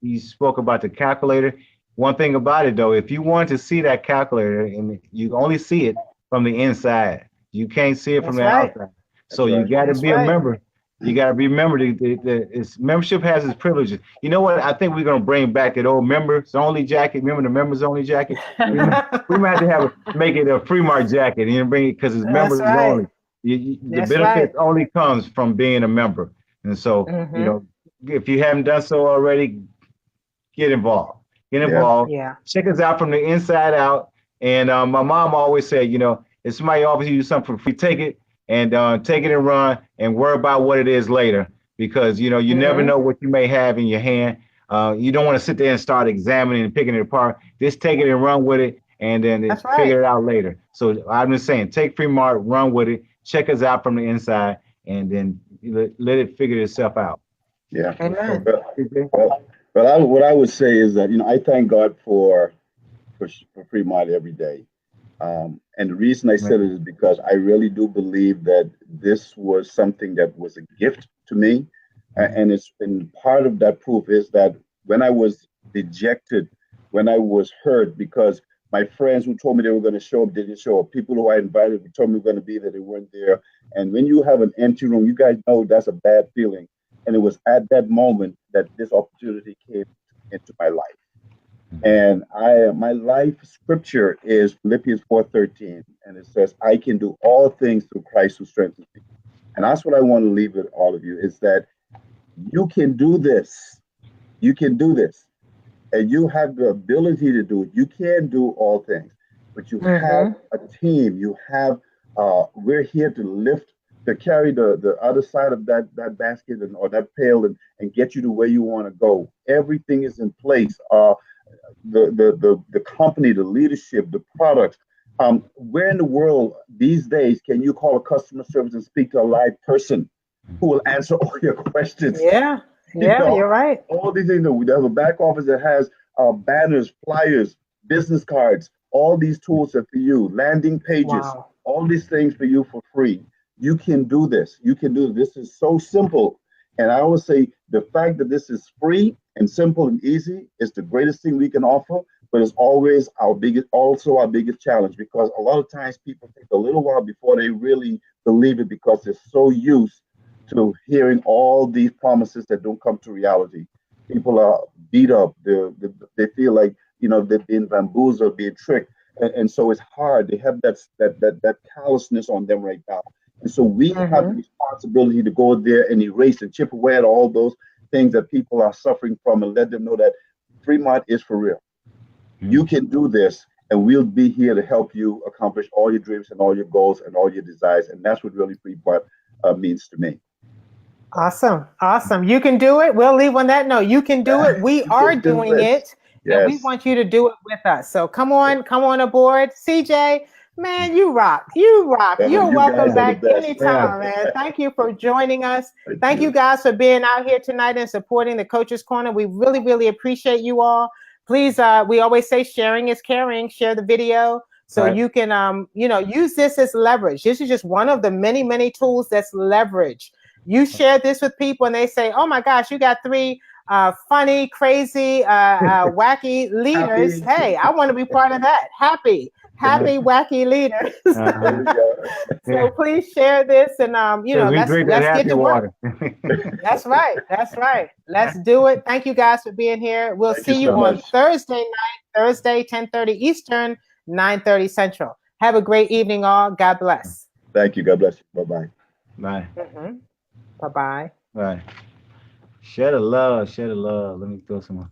you spoke about the calculator. One thing about it, though, if you want to see that calculator, and you only see it from the inside, you can't see it from the outside. So you got to be a member. You got to remember its membership has its privileges. You know what? I think we're gonna bring back that old members only jacket. Remember the members only jacket? We might have to make it a FreeMart jacket and bring it because it's That's members right. only. The That's benefit right. only comes from being a member. And so, Mm-hmm. if you haven't done so already, get involved. Get Yeah. involved. Yeah. Check us out from the inside out. And my mom always said, if somebody offers you something for free, take it and take it and run and worry about what it is later because you never Mm-hmm. know what you may have in your hand. You don't want to sit there and start examining and picking it apart. Just take it and run with it, and then That's figure right. it out later. So I'm just saying, take FreeMart, run with it, check us out from the inside, and then let it figure itself out. Yeah. Amen. What I would say is that I thank God for Fremont every day. And the reason I said it is because I really do believe that this was something that was a gift to me. And it's been part of that proof is that when I was dejected, when I was hurt, because my friends who told me they were going to show up didn't show up. People who I invited who told me were going to be there, they weren't there. And when you have an empty room, you guys know that's a bad feeling. And it was at that moment that this opportunity came into my life. And my life scripture is Philippians 4:13, and it says, "I can do all things through Christ who strengthens me." And that's what I want to leave with all of you is that you can do this. You can do this, and you have the ability to do it. You can do all things, but you have Mm-hmm. a team. You have. We're here to lift, to carry the other side of that basket or that pail and get you to where you want to go. Everything is in place. The company, the leadership, the products. Where in the world these days can you call a customer service and speak to a live person who will answer all your questions? Yeah. You Yeah, know, you're right. all these things. We have a back office that has banners, flyers, business cards. All these tools are for you. Landing pages. Wow. All these things for you for free. You can do this. You can do this. This is so simple. And I always say the fact that this is free and simple and easy is the greatest thing we can offer. But it's always also our biggest challenge because a lot of times people take a little while before they really believe it because they're so used to hearing all these promises that don't come to reality. People are beat up. They feel like they're being bamboozled, being tricked, and so it's hard. They have that callousness on them right now, and so we have the Mm-hmm. responsibility to go there and erase and chip away at all those things that people are suffering from, and let them know that Fremont is for real. You can do this, and we'll be here to help you accomplish all your dreams and all your goals and all your desires, and that's what really Fremont means to me. Awesome. Awesome. You can do it. We'll leave on that note. You can do it. We You are can do doing this. it. And we Yes. want you to do it with us. So come on aboard. CJ, man, you rock. You rock. You're You welcome guys are the back best. Yeah. anytime, man. Thank you for joining us. Thank Thank you you. guys for being out here tonight and supporting the Coaches Corner. We really, really appreciate you all. Please, we always say sharing is caring. Share the video so Right. you can, use this as leverage. This is just one of the many, many tools that's leverage. You share this with people and they say, oh my gosh, you got three funny, crazy, wacky leaders. Happy. Hey, I want to be part of that. Happy, wacky leaders. There we go. So please share this and Because we drink that let's get happy to work. water. That's right. That's right. Let's do it. Thank you guys for being here. We'll Thank you see you so on much. Thursday night, Thursday, 10:30 Eastern, 9:30 Central. Have a great evening, all. God bless. Thank you. God bless you. Bye-bye. Bye. Mm-hmm. Bye-bye. Bye. Share the love. Share the love. Let me throw some more.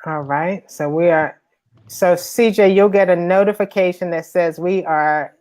All right. So CJ, you'll get a notification that says we are